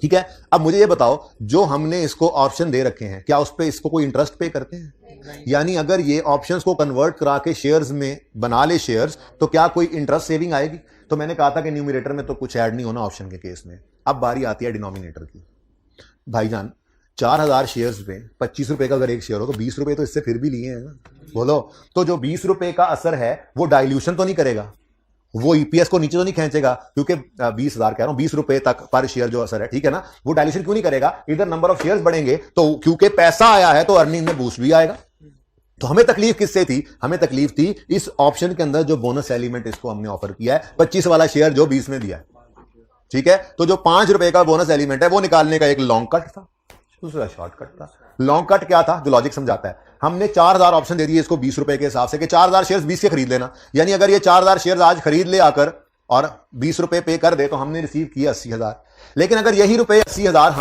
ठीक है, अब मुझे ये बताओ, जो हमने इसको ऑप्शन दे रखे हैं, क्या उस पर इसको कोई इंटरेस्ट पे करते हैं? यानी अगर ये ऑप्शंस को कन्वर्ट करा के शेयर्स में बना ले शेयर्स, तो क्या कोई इंटरेस्ट सेविंग आएगी? तो मैंने कहा था कि न्यूमरेटर में तो कुछ ऐड नहीं होना ऑप्शन के केस में। अब बारी आती है डिनोमिनेटर की। भाईजान 4000 शेयर्स में 25 रुपए का अगर एक शेयर हो, तो 20 रुपए तो इससे फिर भी लिए हैं ना, बोलो। तो जो 20 रुपए का असर है वो डाइल्यूशन तो नहीं करेगा, वो ईपीएस को नीचे तो नहीं खींचेगा, क्योंकि 20,000 कह रहा हूं, 20 रुपए तक पर शेयर जो असर है, ठीक है ना, वो डाइल्यूशन क्यों नहीं करेगा? इधर नंबर ऑफ शेयर्स बढ़ेंगे, तो क्योंकि पैसा आया है तो अर्निंग में बूस्ट भी आएगा। तो हमें तकलीफ किससे थी? हमें तकलीफ थी इस ऑप्शन के अंदर जो बोनस एलिमेंट इसको हमने ऑफर किया है, 25 वाला शेयर जो 20 में दिया है। ठीक है, तो जो 5 रुपए का बोनस एलिमेंट है वो निकालने का एक लॉन्ग कट था, दूसरा शॉर्टकट था। लॉन्ग कट क्या था? जो लॉजिक समझाता है। हमने 4000 ऑप्शन दे दिए इसको 20 रुपए के हिसाब से कि 4000 शेयर्स 20 के खरीद लेना, यानी अगर ये 4000 शेयर्स आज खरीद ले आकर और 20 रुपए पे कर दे, तो हमने रिसीव किया 80,000। लेकिन अगर यही रुपए 80,000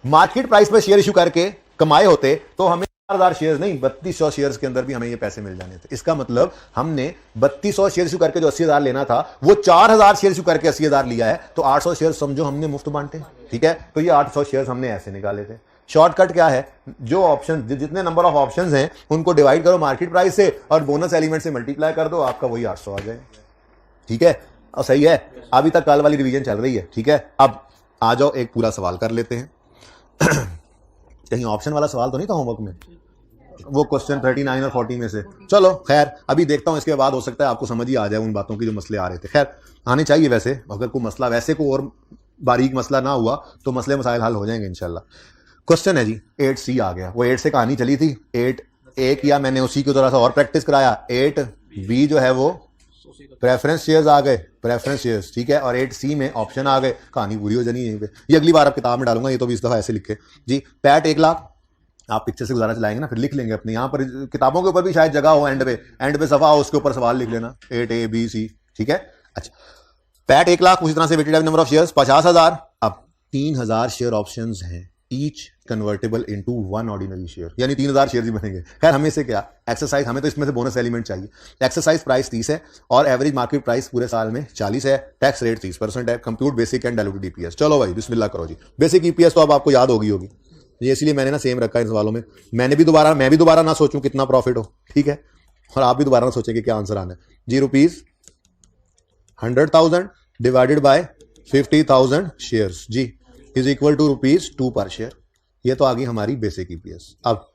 मार्केट प्राइस पर शेयर इशू करके कमाए होते, तो हमें 4000 शेयर्स नहीं, 3200 शेयर्स के अंदर भी हमें ये पैसे मिल जाने थे। इसका मतलब हमने 3200 शेयर इशू करके जो 80,000 लेना था, वो 4000 शेयर इशू करके 80,000 लिया है, तो 800 शेयर समझो हमने मुफ्त बांटे। ठीक है, तो ये 800 शेयर हमने ऐसे निकाले थे। शॉर्टकट क्या है? जो ऑप्शन, जितने नंबर ऑफ ऑप्शंस हैं उनको डिवाइड करो मार्केट प्राइस से और बोनस एलिमेंट से मल्टीप्लाई कर दो, आपका वही 800 आ जाए। ठीक है, और सही है। अभी तक कल वाली रिवीजन चल रही है। ठीक है, अब आ जाओ एक पूरा सवाल कर लेते हैं। कहीं ऑप्शन वाला सवाल तो नहीं था होमवर्क में, वो क्वेश्चन 39 और 40 में से? चलो खैर, अभी देखता हूं, इसके बाद हो सकता है आपको समझ ही आ जाए उन बातों की जो मसले आ रहे थे। खैर, आने चाहिए वैसे, अगर कोई मसला वैसे को और बारीक मसला ना हुआ तो मसले मसाइल हल हो जाएंगे इंशाल्लाह। क्वेश्चन है जी 8C आ गया, वो 8 से कहानी चली थी, 8A किया मैंने, उसी को थोड़ा सा और प्रैक्टिस कराया। 8B जो है वो प्रेफरेंस शेयर्स आ गए, प्रेफरेंस शेयर्स, ठीक है, और 8C में ऑप्शन आ गए, कहानी पूरी हो जानी है यहीं पे। ये अगली बार आप किताब में डालूंगा, ये तो भी इस दफा ऐसे लिखे जी। पैट 1 लाख, आप पिक्चर से गुजारा चलाएंगे ना, फिर लिख लेंगे अपने यहाँ पर, किताबों के ऊपर भी शायद जगह हो, एंड पे सफा हो, उसके ऊपर सवाल लिख लेना 8A, B, C। ठीक है, अच्छा, पैट 1 लाख, उसी तरह से वेटेड नंबर ऑफ शेयर्स 50,000। अब 3000 शेयर ऑप्शंस हैं, each convertible into 1 ordinary share, यानी 3000 शेयर ही बनेंगे। खैर, हमें से क्या एक्सरसाइज, हमें तो इसमें से बोनस एलिमेंट चाहिए। एक्सरसाइज प्राइस 30 है और एवरेज मार्केट प्राइस पूरे साल में 40 है, टैक्स रेट 30% है, compute basic and diluted EPS. चलो भाई बिस्मिल्लाह करो जी। बेसिक ईपीएस तो अब आपको याद होगी ये, इसलिए मैंने ना सेम रखा है इन सवालों में। मैं भी दोबारा ना सोचूं कितना प्रॉफिट हो, ठीक है, और आप भी दोबारा ना सोचेंगे क्या आंसर आना है जी। ₹100,000 डिवाइडेड बाय 50,000 शेयर्स जी, is equal to ₹2 per share. ये तो आ गई हमारी बेसिक ईपीएस। अब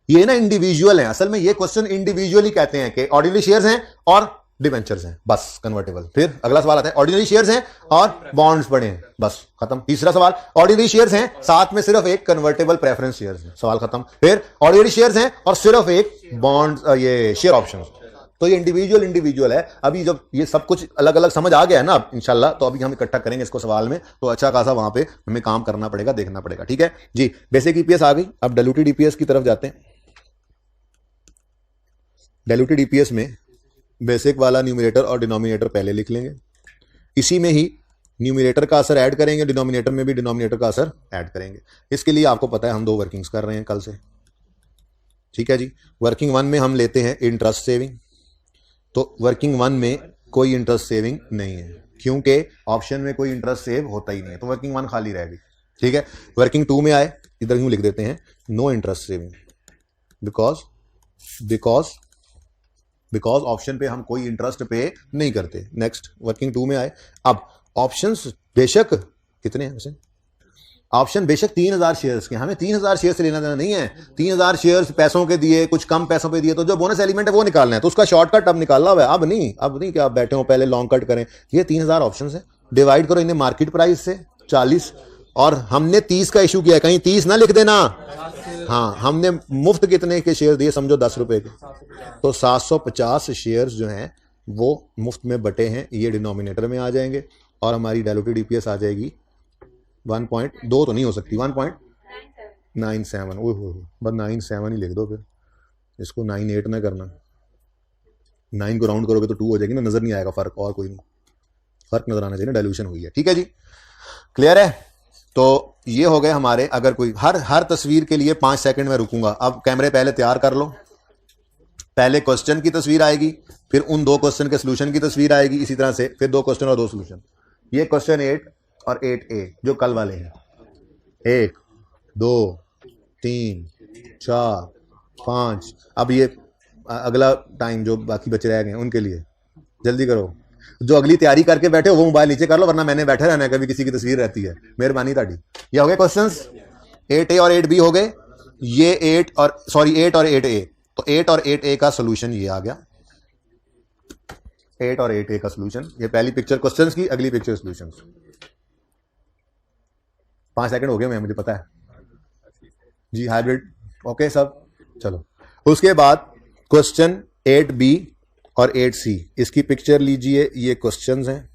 ये ना इंडिविजुअल है, असल में ये क्वेश्चन इंडिविजुअली कहते हैं कि ऑर्डिनरी शेयर्स हैं और डिवेंचर्स हैं, बस कन्वर्टेबल। फिर अगला सवाल आता है ऑर्डिनरी शेयर्स हैं और बॉन्ड्स पड़े हैं, बस खत्म। तीसरा सवाल ऑर्डिनरी शेयर्स हैं साथ में सिर्फ एक कन्वर्टेबल प्रेफरेंस शेयर्स है, सवाल खत्म। फिर ऑर्डिनरी शेयर्स हैं और सिर्फ एक बॉन्ड्स ये शेयर ऑप्शंस। तो ये इंडिविजुअल है। अभी जब ये सब कुछ अलग अलग समझ आ गया है ना इंशाल्लाह, तो अभी हम इकट्ठा करेंगे इसको सवाल में, तो अच्छा खासा वहां पे हमें काम करना पड़ेगा, देखना पड़ेगा, ठीक है जी। बेसिक ईपीएस आ गई, अब डाइल्यूटेड ईपीएस की तरफ जाते हैं। डाइल्यूटेड ईपीएस में बेसिक वाला न्यूमरेटर और डिनोमिनेटर पहले लिख लेंगे, इसी में ही न्यूमरेटर का असर ऐड करेंगे, डिनोमिनेटर में भी डिनोमिनेटर का असर ऐड करेंगे। इसके लिए आपको पता है हम 2 वर्किंग्स कर रहे हैं कल से, ठीक है जी। वर्किंग 1 में हम लेते हैं इंटरेस्ट सेविंग, तो वर्किंग 1 में कोई इंटरेस्ट सेविंग नहीं है क्योंकि ऑप्शन में कोई इंटरेस्ट सेव होता ही नहीं है, तो वर्किंग 1 खाली रह गई, ठीक है। वर्किंग 2 में आए, इधर यूं लिख देते हैं no interest saving, because option पे हम कोई इंटरेस्ट पे नहीं करते। नेक्स्ट वर्किंग 2 में आए, अब ऑप्शंस बेशक कितने हैं वैसे, ऑप्शन बेशक 3000 शेयर्स के, हमें 3000 शेयर से लेना देना नहीं है। 3000 शेयर्स पैसों के दिए, कुछ कम पैसों पे दिए, तो जो बोनस एलिमेंट है वो निकालना है, तो उसका शॉर्टकट अब निकालना हुआ है। अब नहीं कि आप बैठे हो पहले लॉन्ग कट करें। ये 3000 ऑप्शन है, डिवाइड करो इन्हें मार्केट प्राइस से 40, और हमने 30 का इशू किया है, कहीं 30 ना लिख देना। हाँ, हमने मुफ्त कितने के शेयर दिए, समझो 10 रुपए के, तो 750 शेयर्स जो हैं वो मुफ्त में बटे हैं, ये डिनोमिनेटर में आ जाएंगे, और हमारी डाइल्यूटेड ईपीएस आ जाएगी 1.2 तो नहीं हो सकती, 1.97। ओह बस 97 ही लिख दो, फिर इसको 98 ना करना, 9 को राउंड करोगे तो 2 हो जाएगी ना, नजर नहीं आएगा फर्क, और कोई नहीं फर्क नजर आना चाहिए ना, डाइल्यूशन हुई है, ठीक है जी, क्लियर है। तो ये हो गए हमारे, अगर कोई हर तस्वीर के लिए 5 सेकंड में रुकूंगा। अब कैमरे पहले तैयार कर लो, पहले क्वेश्चन की तस्वीर आएगी, फिर उन 2 क्वेश्चन के सोल्यूशन की तस्वीर आएगी, इसी तरह से फिर 2 क्वेश्चन और 2 सोल्यूशन। ये क्वेश्चन 8 और 8A जो कल वाले हैं, 1 2 3 4 5। अब ये अगला टाइम जो बाकी बचे रह गए उनके लिए जल्दी करो, जो अगली तैयारी करके बैठे हो वो मोबाइल नीचे कर लो, वरना मैंने बैठे रहना है, कभी किसी की तस्वीर रहती है, मेहरबानी ताड़ी। ये हो गए क्वेश्चंस 8A और 8B हो गए, ये 8 और 8A, तो 8 और 8A का सोल्यूशन ये आ गया, 8 और 8A का सोल्यूशन। ये पहली पिक्चर क्वेश्चंस की, अगली पिक्चर सॉल्यूशंस। 5 सेकंड हो गए मैं, मुझे पता है जी, हाइब्रिड ओके सब, चलो। उसके बाद क्वेश्चन 8B और 8C, इसकी पिक्चर लीजिए, ये क्वेश्चंस हैं,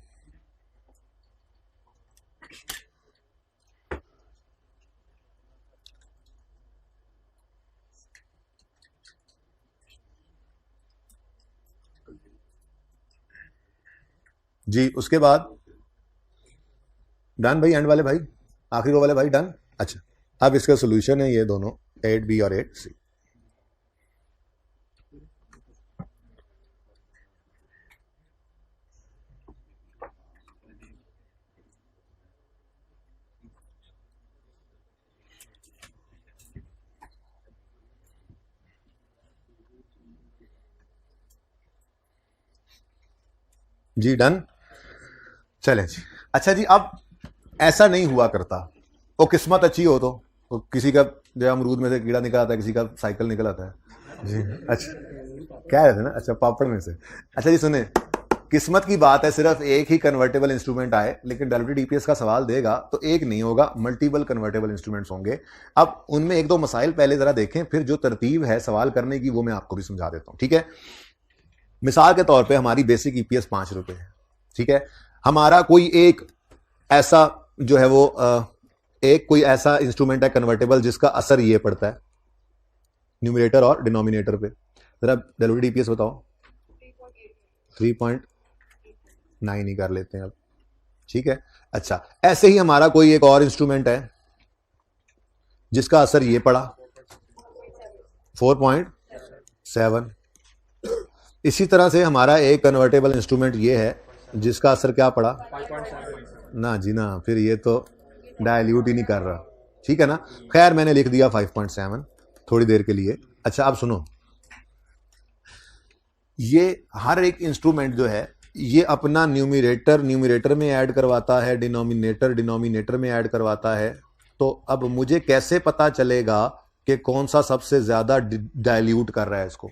जी। उसके बाद डन भाई, एंड वाले भाई, आखिरी रो वाले भाई डन। अच्छा, अब इसका सोल्यूशन है ये दोनों 8B और 8C। जी डन, चलें जी। अच्छा जी, अब ऐसा नहीं हुआ करता, वो किस्मत अच्छी हो तो किसी का जो अमरूद में से कीड़ा निकल आता है, किसी का साइकिल निकल आता है जी। अच्छा क्या रहता है ना, अच्छा पापड़ में से। अच्छा जी सुने, किस्मत की बात है, सिर्फ एक ही कन्वर्टेबल इंस्ट्रूमेंट आए, लेकिन डाइल्यूटेड ईपीएस का सवाल देगा तो एक नहीं होगा, मल्टीपल कन्वर्टेबल इंस्ट्रूमेंट्स होंगे। अब उनमें 1-2 मसाइल पहले जरा देखें, फिर जो तरतीब है सवाल करने की वो मैं आपको भी समझा देता हूं, ठीक है। मिसाल के तौर पे हमारी बेसिक ईपीएस 5 रुपए है, ठीक है। हमारा कोई एक ऐसा जो है वो एक कोई ऐसा इंस्ट्रूमेंट है कन्वर्टेबल जिसका असर ये पड़ता है न्यूमरेटर और डिनोमिनेटर पे, जरा डाइल्यूटेड ईपीएस बताओ। 3.9 ही कर लेते हैं अब, ठीक है। अच्छा, ऐसे ही हमारा कोई एक और इंस्ट्रूमेंट है जिसका असर ये पड़ा 4.7। इसी तरह से हमारा एक कन्वर्टेबल इंस्ट्रूमेंट ये है जिसका असर क्या पड़ा, ना जी ना, फिर ये तो डाइल्यूट ही नहीं कर रहा, ठीक है ना। खैर मैंने लिख दिया 5.7 थोड़ी देर के लिए। अच्छा अब सुनो, ये हर एक इंस्ट्रूमेंट जो है ये अपना न्यूमिरेटर में ऐड करवाता है, डिनोमिनेटर में ऐड करवाता है। तो अब मुझे कैसे पता चलेगा कि कौन सा सबसे ज्यादा डाइल्यूट कर रहा है इसको?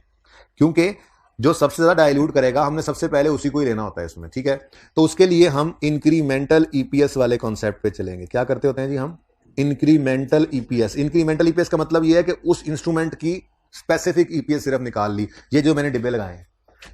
क्योंकि जो सबसे ज्यादा डाइल्यूट करेगा हमने सबसे पहले उसी को ही लेना होता है इसमें, ठीक है। तो उसके लिए हम इंक्रीमेंटल ईपीएस वाले कॉन्सेप्ट पे चलेंगे। क्या करते होते हैं जी हम? इंक्रीमेंटल ईपीएस का मतलब यह है कि उस इंस्ट्रूमेंट की स्पेसिफिक ईपीएस सिर्फ निकाल ली। ये जो मैंने डिब्बे लगाए हैं,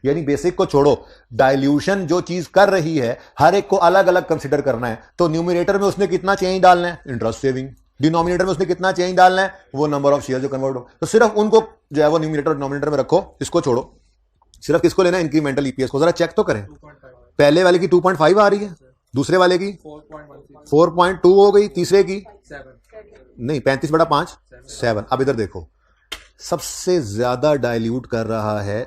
यानी बेसिक को छोड़ो, डाइल्यूशन जो चीज कर रही है हर एक को अलग अलग कंसिडर करना है। तो न्यूमिनेटर में उसने कितना चेंज डालना है? Interest saving. डिनोमिनेटर में उसने कितना चेंज डालना है? वो नंबर ऑफ शेयर जो कन्वर्ट हो। तो सिर्फ उनको जो है वो न्यूमिनेटर और डिनोमिनेटर में रखो, इसको छोड़ो। सिर्फ किसको लेना है? इंक्रीमेंटल ईपीएस को। जरा चेक तो करें, पहले वाले की 2.5 आ रही है, दूसरे वाले की 4.2 हो गई, तीसरे की 7 नहीं, 35/5 7। अब इधर देखो, सबसे ज्यादा डाइल्यूट कर रहा है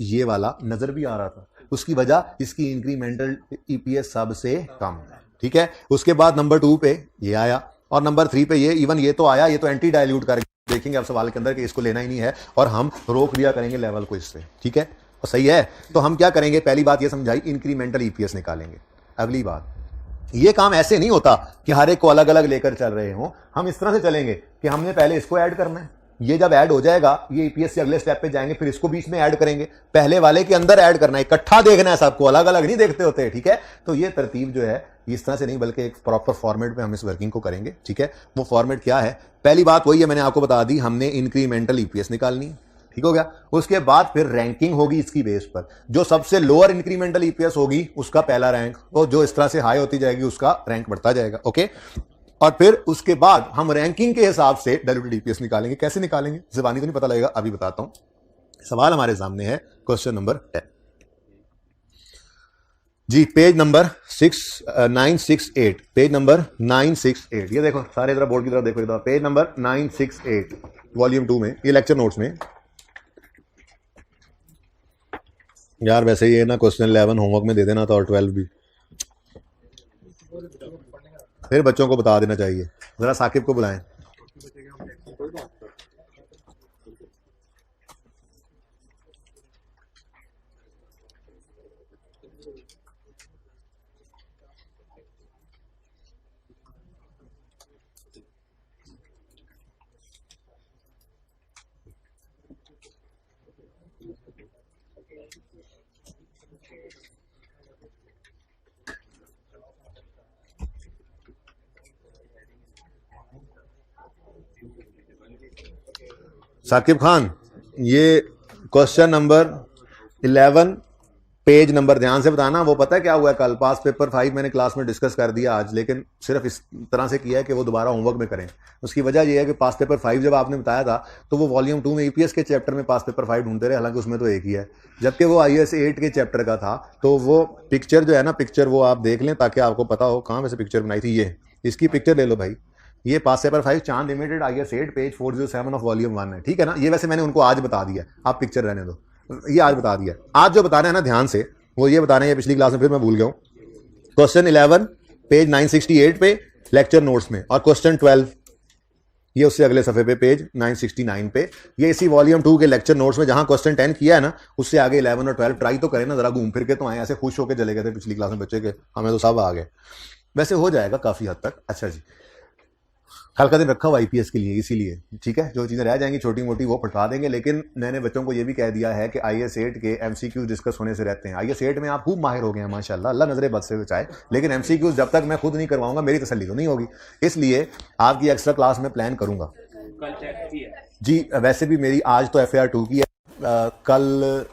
ये वाला, नजर भी आ रहा था। उसकी वजह इसकी इंक्रीमेंटल ईपीएस सबसे कम है, ठीक है। उसके बाद नंबर 2 पे ये आया और नंबर 3 पे ये, इवन ये तो आया, ये तो एंटी डाइल्यूट कर देखेंगे आप सवाल के अंदर कि इसको लेना ही नहीं है और हम रोक दिया करेंगे लेवल को इससे, ठीक है। और सही है। तो हम क्या करेंगे? पहली बात ये समझाई, इंक्रीमेंटल ईपीएस निकालेंगे। अगली बात, ये काम ऐसे नहीं होता कि हर एक को अलग अलग लेकर चल रहे हो। हम इस तरह से चलेंगे कि हमने पहले इसको ऐड करना है, ये जब ऐड हो जाएगा ये ईपीएस से अगले स्टेप पे जाएंगे, फिर इसको बीच में ऐड करेंगे। पहले वाले के अंदर ऐड करना है, इकट्ठा देखना है सबको, अलग अलग नहीं देखते होते, ठीक है। तो ये तरतीब जो है इस तरह से नहीं, बल्कि एक प्रॉपर फॉर्मेट में हम इस वर्किंग को करेंगे, ठीक है। वो फॉर्मेट क्या है? पहली बात वही है, मैंने आपको बता दी, हमने इंक्रीमेंटल ईपीएस निकालनी है, ठीक हो गया। उसके बाद फिर रैंकिंग होगी इसकी बेस पर। जो सबसे लोअर इंक्रीमेंटल ईपीएस होगी उसका पहला रैंक, और जो इस तरह से हाई होती जाएगी उसका रैंक बढ़ता जाएगा, ओके। और फिर उसके बाद हम रैंकिंग के हिसाब से डाइल्यूटेड ईपीएस निकालेंगे। कैसे निकालेंगे? ज़बानी तो नहीं पता लगेगा, अभी बताता हूं। सवाल हमारे सामने है, क्वेश्चन नंबर 10 जी, पेज नंबर 968, पेज नंबर 968। ये देखो सारे जरा बोर्ड की तरफ देखो, इधर पेज नंबर 968 वॉल्यूम 2 में, ये लेक्चर नोट्स में। यार वैसे ये ना क्वेश्चन 11 होमवर्क में दे देना था और 12 भी, फिर बच्चों को बता देना चाहिए। जरा साकिब को बुलाएं। साकिब खान, ये क्वेश्चन नंबर 11 पेज नंबर ध्यान से बताना। वो पता है क्या हुआ है? कल पास पेपर 5 मैंने क्लास में डिस्कस कर दिया आज, लेकिन सिर्फ इस तरह से किया है कि वो दोबारा होमवर्क में करें। उसकी वजह यह है कि पास पेपर 5 जब आपने बताया था तो वो वॉल्यूम 2 में ईपीएस के चैप्टर में पास पेपर 5 ढूंढते रहे, हालांकि उसमें तो एक ही है। जबकि वो IAS 8 के चैप्टर का था, तो वो पिक्चर जो है ना, पिक्चर वो आप देख लें ताकि आपको पता हो कहाँ वैसे पिक्चर बनाई थी। ये इसकी पिक्चर ले लो भाई, ये पास पेपर 5 चांद limited IAS 8 page 407 of volume 1 है, ठीक है ना। ये वैसे मैंने उनको आज बता दिया, आप पिक्चर रहने दो, ये आज बता दिया। आज जो बताना है ना ध्यान से, वो ये बताना है, ये पिछली क्लास में फिर मैं भूल गया हूँ। क्वेश्चन 11 पेज 968 पे लेक्चर नोट्स में, और क्वेश्चन 12 ये उससे अगले सफे पे पेज 969 पे। ये इसी वॉल्यूम 2 के लेक्चर नोट्स में जहां क्वेश्चन 10 किया है ना, उससे आगे 11 और 12 ट्राई तो करें ना, जरा घूम फिर के तो आए। ऐसे खुश होकर चले गए थे पिछली क्लास में बच्चे के, हमें तो सब आ गए। वैसे हो जाएगा काफी हद तक। अच्छा जी, कल का दिन रखा हुआ IPS के लिए, इसीलिए ठीक है। जो चीज़ें रह जाएंगी छोटी मोटी वो पढ़ा देंगे, लेकिन मैंने बच्चों को ये भी कह दिया है कि IAS 8 के MCQ डिस्कस होने से रहते हैं। IAS 8 में आप खूब माहिर हो गए हैं माशाल्लाह, अल्लाह नजरे बद से बचाए, लेकिन MCQ जब तक मैं खुद नहीं करवाऊंगा मेरी तसल्ली तो नहीं होगी। इसलिए आपकी एक्स्ट्रा क्लास में प्लान करूंगा जी। वैसे भी मेरी आज तो FAR 2 की है, कल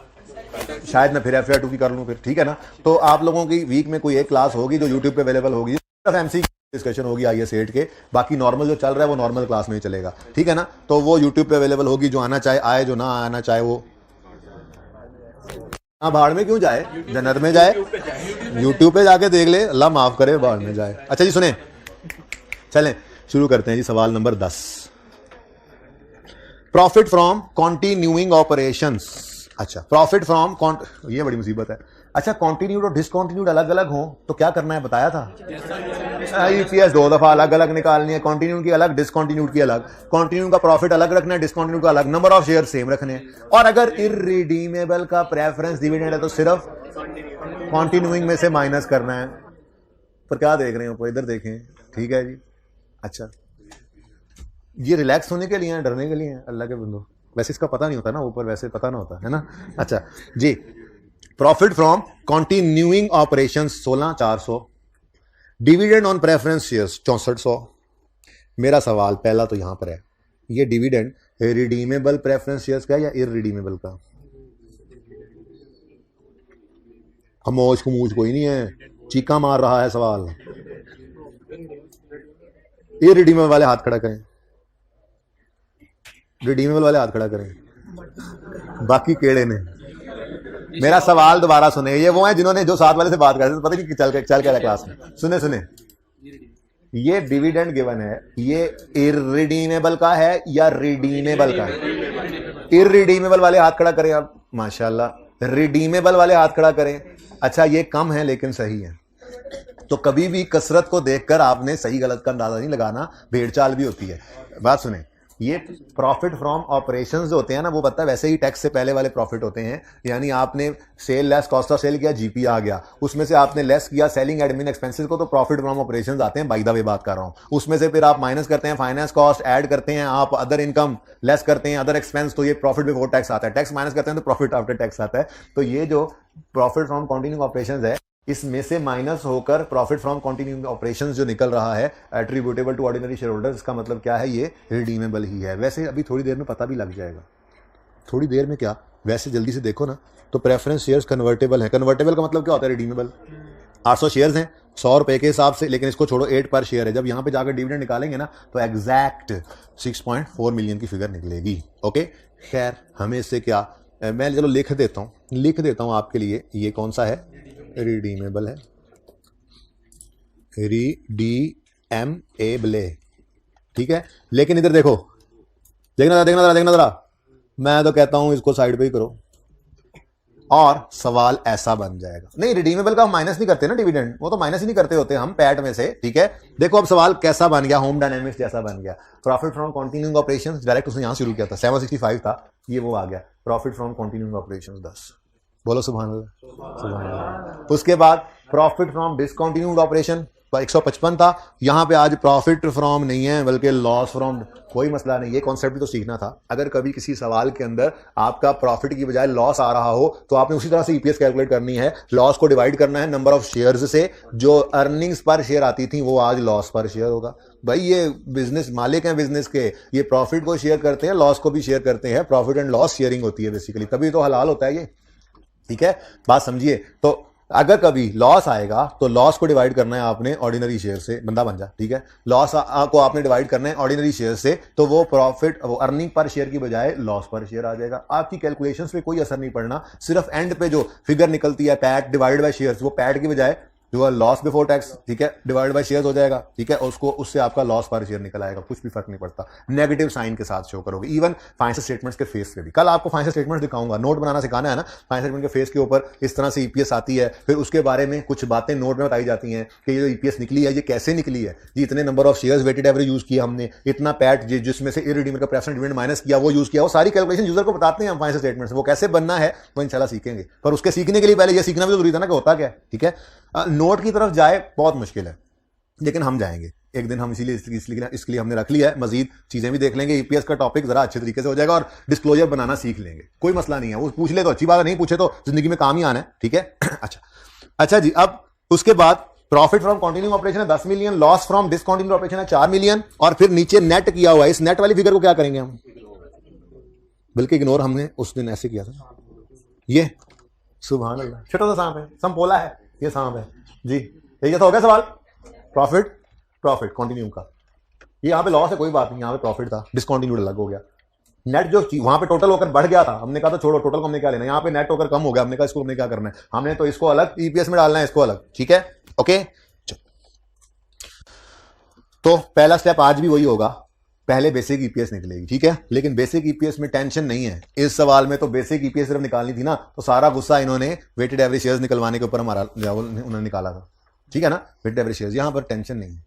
शायद मैं फिर FAR 2 की कर लूँ फिर, ठीक है ना। तो आप लोगों की वीक में कोई एक क्लास होगी जो यूट्यूब पे अवेलेबल होगी, MCQ डिस्कशन होगी IAS 8 के। बाकी नॉर्मल जो चल रहा है वो नॉर्मल क्लास में ही चलेगा, ठीक है ना। तो वो यूट्यूब पे अवेलेबल होगी, जो आना चाहे आए, जो ना आना चाहे वो भाड़ में क्यों जाए, जन्नत में जाए। यूट्यूब पे जाके देख ले, अल्लाह माफ करे, भाड़ में जाए। अच्छा जी सुने, चलें शुरू करते हैं जी। सवाल number 10, profit from continuing operations. अच्छा, प्रॉफिट फ्रॉम ये बड़ी मुसीबत है। अच्छा, कॉन्टिन्यूड और डिसकॉन्टिन्यूड अलग अलग हो तो क्या करना है बताया था। IPS 2 दफा अलग अलग निकालनी है, कॉन्टिन्यूड की अलग, डिसकॉन्टिन्यूड की अलग। कॉन्टिन्यूड का प्रॉफिट अलग रखना है, डिसकॉन्टिन्यूड का अलग, नंबर ऑफ शेयर सेम रखने हैं। और अगर इररिडीमेबल का प्रेफरेंस डिविडेंड है तो सिर्फ कंटिन्यूइंग में से माइनस करना है। पर क्या देख रहे हो, इधर देखें, ठीक है जी। अच्छा, ये रिलैक्स होने के लिए है, डरने के लिए है अल्लाह के बंदो? वैसे इसका पता नहीं होता ना, ऊपर वैसे पता ना होता है ना। अच्छा जी, profit from continuing operation 16,400, dividend on preference shares 6400। मेरा सवाल पहला तो यहां पर है, ये डिविडेंड रिडीमेबल प्रेफरेंस शेयर्स का या इररिडीमेबल का? खामोश खमोश कोई नहीं है, चीका मार रहा है सवाल। इररिडीमेबल वाले हाथ खड़ा करें, रिडीमेबल वाले हाथ खड़ा करें, बाकी केड़े ने। मेरा सवाल दोबारा सुने, ये वो हैं जिन्होंने जो साथ वाले से बात करते थे, पता नहीं चल क्या क्लास में। सुने, ये डिविडेंड गिवन है, ये इररिडीमेबल का है या रिडीमेबल का है? इररिडीमेबल वाले हाथ खड़ा करें आप, माशाल्लाह। रिडीमेबल वाले हाथ खड़ा करें। अच्छा, ये कम है लेकिन सही है। तो कभी भी कसरत को देखकर आपने सही गलत का अंदाजा नहीं लगाना, भेड़चाल भी होती है। बात सुने, ये प्रॉफिट फ्रॉम ऑपरेशंस जो होते हैं ना, वो पता है वैसे ही टैक्स से पहले वाले प्रॉफिट होते हैं। यानी आपने sale less cost of sale किया, जीपी आ गया, उसमें से आपने लेस किया सेलिंग एडमिन एक्सपेंसेस को, तो प्रॉफिट फ्रॉम ऑपरेशंस आते हैं। बाय द वे बात कर रहा हूं, उसमें से फिर आप माइनस करते हैं फाइनेंस कॉस्ट, ऐड करते हैं आप अदर इनकम, लेस करते हैं अदर एक्सपेंस, तो ये प्रॉफिट बिफोर टैक्स आता है। टैक्स माइनस करते हैं तो प्रॉफिट आफ्टर टैक्स आता है। तो ये जो प्रॉफिट फ्रॉम कंटिन्यूइंग ऑपरेशंस है, इसमें से माइनस होकर प्रॉफिट फ्रॉम कंटिन्यूइंग ऑपरेशंस जो निकल रहा है attributable to ordinary share holders, इसका मतलब क्या है, ये रिडीमेबल ही है। वैसे अभी थोड़ी देर में पता भी लग जाएगा, थोड़ी देर में क्या, वैसे जल्दी से देखो ना, तो प्रेफरेंस शेयर्स कन्वर्टेबल है। कन्वर्टेबल का मतलब क्या होता है? रिडीमेबल। 800 शेयर्स हैं 100 रुपए के हिसाब से, लेकिन इसको छोड़ो, 8 पर शेयर है। जब यहां पे जाकर डिविडेंड निकालेंगे ना, तो एग्जैक्ट 6.4 मिलियन की फिगर निकलेगी। ओके, खैर हमें इससे क्या, मैं चलो लिख देता हूं आपके लिए। ये कौन सा है? रिडीमेबल है, रिडीएमेबल, ठीक है। लेकिन इधर देखो, देखना जरा, मैं तो कहता हूं इसको साइड पे ही करो और सवाल ऐसा बन जाएगा। नहीं, रिडीमेबल का हम माइनस नहीं करते ना डिविडेंड, वो तो माइनस ही नहीं करते होते हम पैट में से, ठीक है। देखो अब सवाल कैसा बन गया, होम डायनेमिक्स जैसा बन गया। Profit from continuing operations, direct उसने यहां शुरू किया था, 765 था, ये वो आ गया। प्रॉफिट फ्रॉम कंटिन्यूइंग ऑपरेशंस 10, बोलो सुभान अल्लाह। उसके बाद प्रॉफिट फ्रॉम डिसकंटिन्यूड ऑपरेशन 155 था, यहां पे आज प्रॉफिट फ्रॉम नहीं है बल्कि लॉस फ्रॉम। कोई मसला नहीं, ये कॉन्सेप्ट भी तो सीखना था। अगर कभी किसी सवाल के अंदर आपका प्रॉफिट की बजाय लॉस आ रहा हो, तो आपने उसी तरह से ईपीएस कैलकुलेट करनी है। लॉस को डिवाइड करना है नंबर ऑफ शेयर्स से, जो अर्निंग्स पर शेयर आती थी वो आज लॉस पर शेयर होगा। भाई ये बिजनेस मालिक हैं बिजनेस के, ये प्रॉफिट को शेयर करते हैं, लॉस को भी शेयर करते हैं। प्रॉफिट एंड लॉस शेयरिंग होती है बेसिकली, तभी तो हलाल होता है ये, ठीक है। बात समझिए। तो अगर कभी लॉस आएगा तो लॉस को डिवाइड करना है आपने ऑर्डिनरी शेयर से, बंदा बन जा, ठीक है। लॉस को आपने डिवाइड करना है ऑर्डिनरी शेयर से, तो वो प्रॉफिट, वो अर्निंग पर शेयर की बजाय लॉस पर शेयर आ जाएगा। आपकी कैलकुलेशंस पे कोई असर नहीं पड़ना, सिर्फ एंड पे जो फिगर निकलती है पैट डिवाइड बाय शेयर्स, वो पैट की बजाय जो है लॉस बिफोर टैक्स, ठीक है, डिवाइड बाय शेयर्स हो जाएगा, ठीक है। उसको उससे आपका लॉस पर शेयर निकल आएगा, कुछ भी फर्क नहीं पड़ता। नेगेटिव साइन के साथ शो करोगे, इवन फाइनेंशियल स्टेटमेंट्स के फेस पे भी। कल आपको फाइनेंशियल स्टेटमेंट्स दिखाऊंगा, नोट बनाना सिखाना है ना। फाइनेंशियल स्टेटमेंट के फेस के ऊपर इस तरह से ईपीएस आती है, फिर उसके बारे में कुछ बातें नोट में बताई जाती हैं कि ये जो ईपीएस निकली है ये कैसे निकली है जी। इतने number of shares weighted average use किया हमने, इतना पैट जिसमें से इररिडीमेबल का प्रेफरेंस डिविडेंड माइनस किया वो यूज किया, वो सारी कैलकुलेशन यूजर को बताते हैं हम फाइनेंशियल स्टेटमेंट्स। वो कैसे बनना है वो इंशाल्लाह सीखेंगे, पर उसके सीखने के लिए पहले ये सीखना भी जरूरी था ना कि होता क्या है, ठीक है। नोट की तरफ जाए बहुत मुश्किल है, लेकिन हम जाएंगे एक दिन। हम इसीलिए इसके लिए हमने रख लिया है, मजीद चीजें भी देख लेंगे। ईपीएस का टॉपिक जरा अच्छे तरीके से हो जाएगा और डिस्क्लोजर बनाना सीख लेंगे, कोई मसला नहीं है। वो पूछ ले तो अच्छी बात है, नहीं पूछे तो जिंदगी में काम ही आना है, ठीक है। अच्छा जी, अब उसके बाद प्रॉफिट फ्रॉम कंटिन्यूइंग ऑपरेशन है 10 million, loss from discontinuing operation है 4 मिलियन, और फिर नीचे नेट किया हुआ है। इस नेट वाली फिगर को क्या करेंगे हम, बल्कि इग्नोर हमने उस दिन ऐसे किया था। ये सुभान अल्लाह, छोटा सा सांप है, संपोला है, ये सांप है जी। ये तो हो गया सवाल प्रॉफिट कंटिन्यू का। ये यहाँ पे लॉस है, कोई बात नहीं, यहाँ पे प्रॉफिट था, डिसकंटिन्यूड अलग हो गया। नेट जो वहां पे टोटल होकर बढ़ गया था, हमने कहा तो छोड़ो, टोटल को हमने क्या लेना, यहाँ पे नेट होकर कम हो गया, हमने कहा इसको हमने क्या करना है, हमने तो इसको अलग ईपीएस में डालना है, इसको अलग, ठीक है, ओके। तो पहला स्टेप आज भी वही होगा, पहले बेसिक ईपीएस निकलेगी, ठीक है। लेकिन बेसिक ईपीएस में टेंशन नहीं है इस सवाल में। तो बेसिक ईपीएस सिर्फ निकालनी थी ना, तो सारा गुस्सा इन्होंने वेटेड एवरेज शेयर्स निकलवाने के ऊपर हमारा उन्होंने निकाला था, ठीक है ना। वेटेड एवरेज शेयर्स, यहां पर टेंशन नहीं है।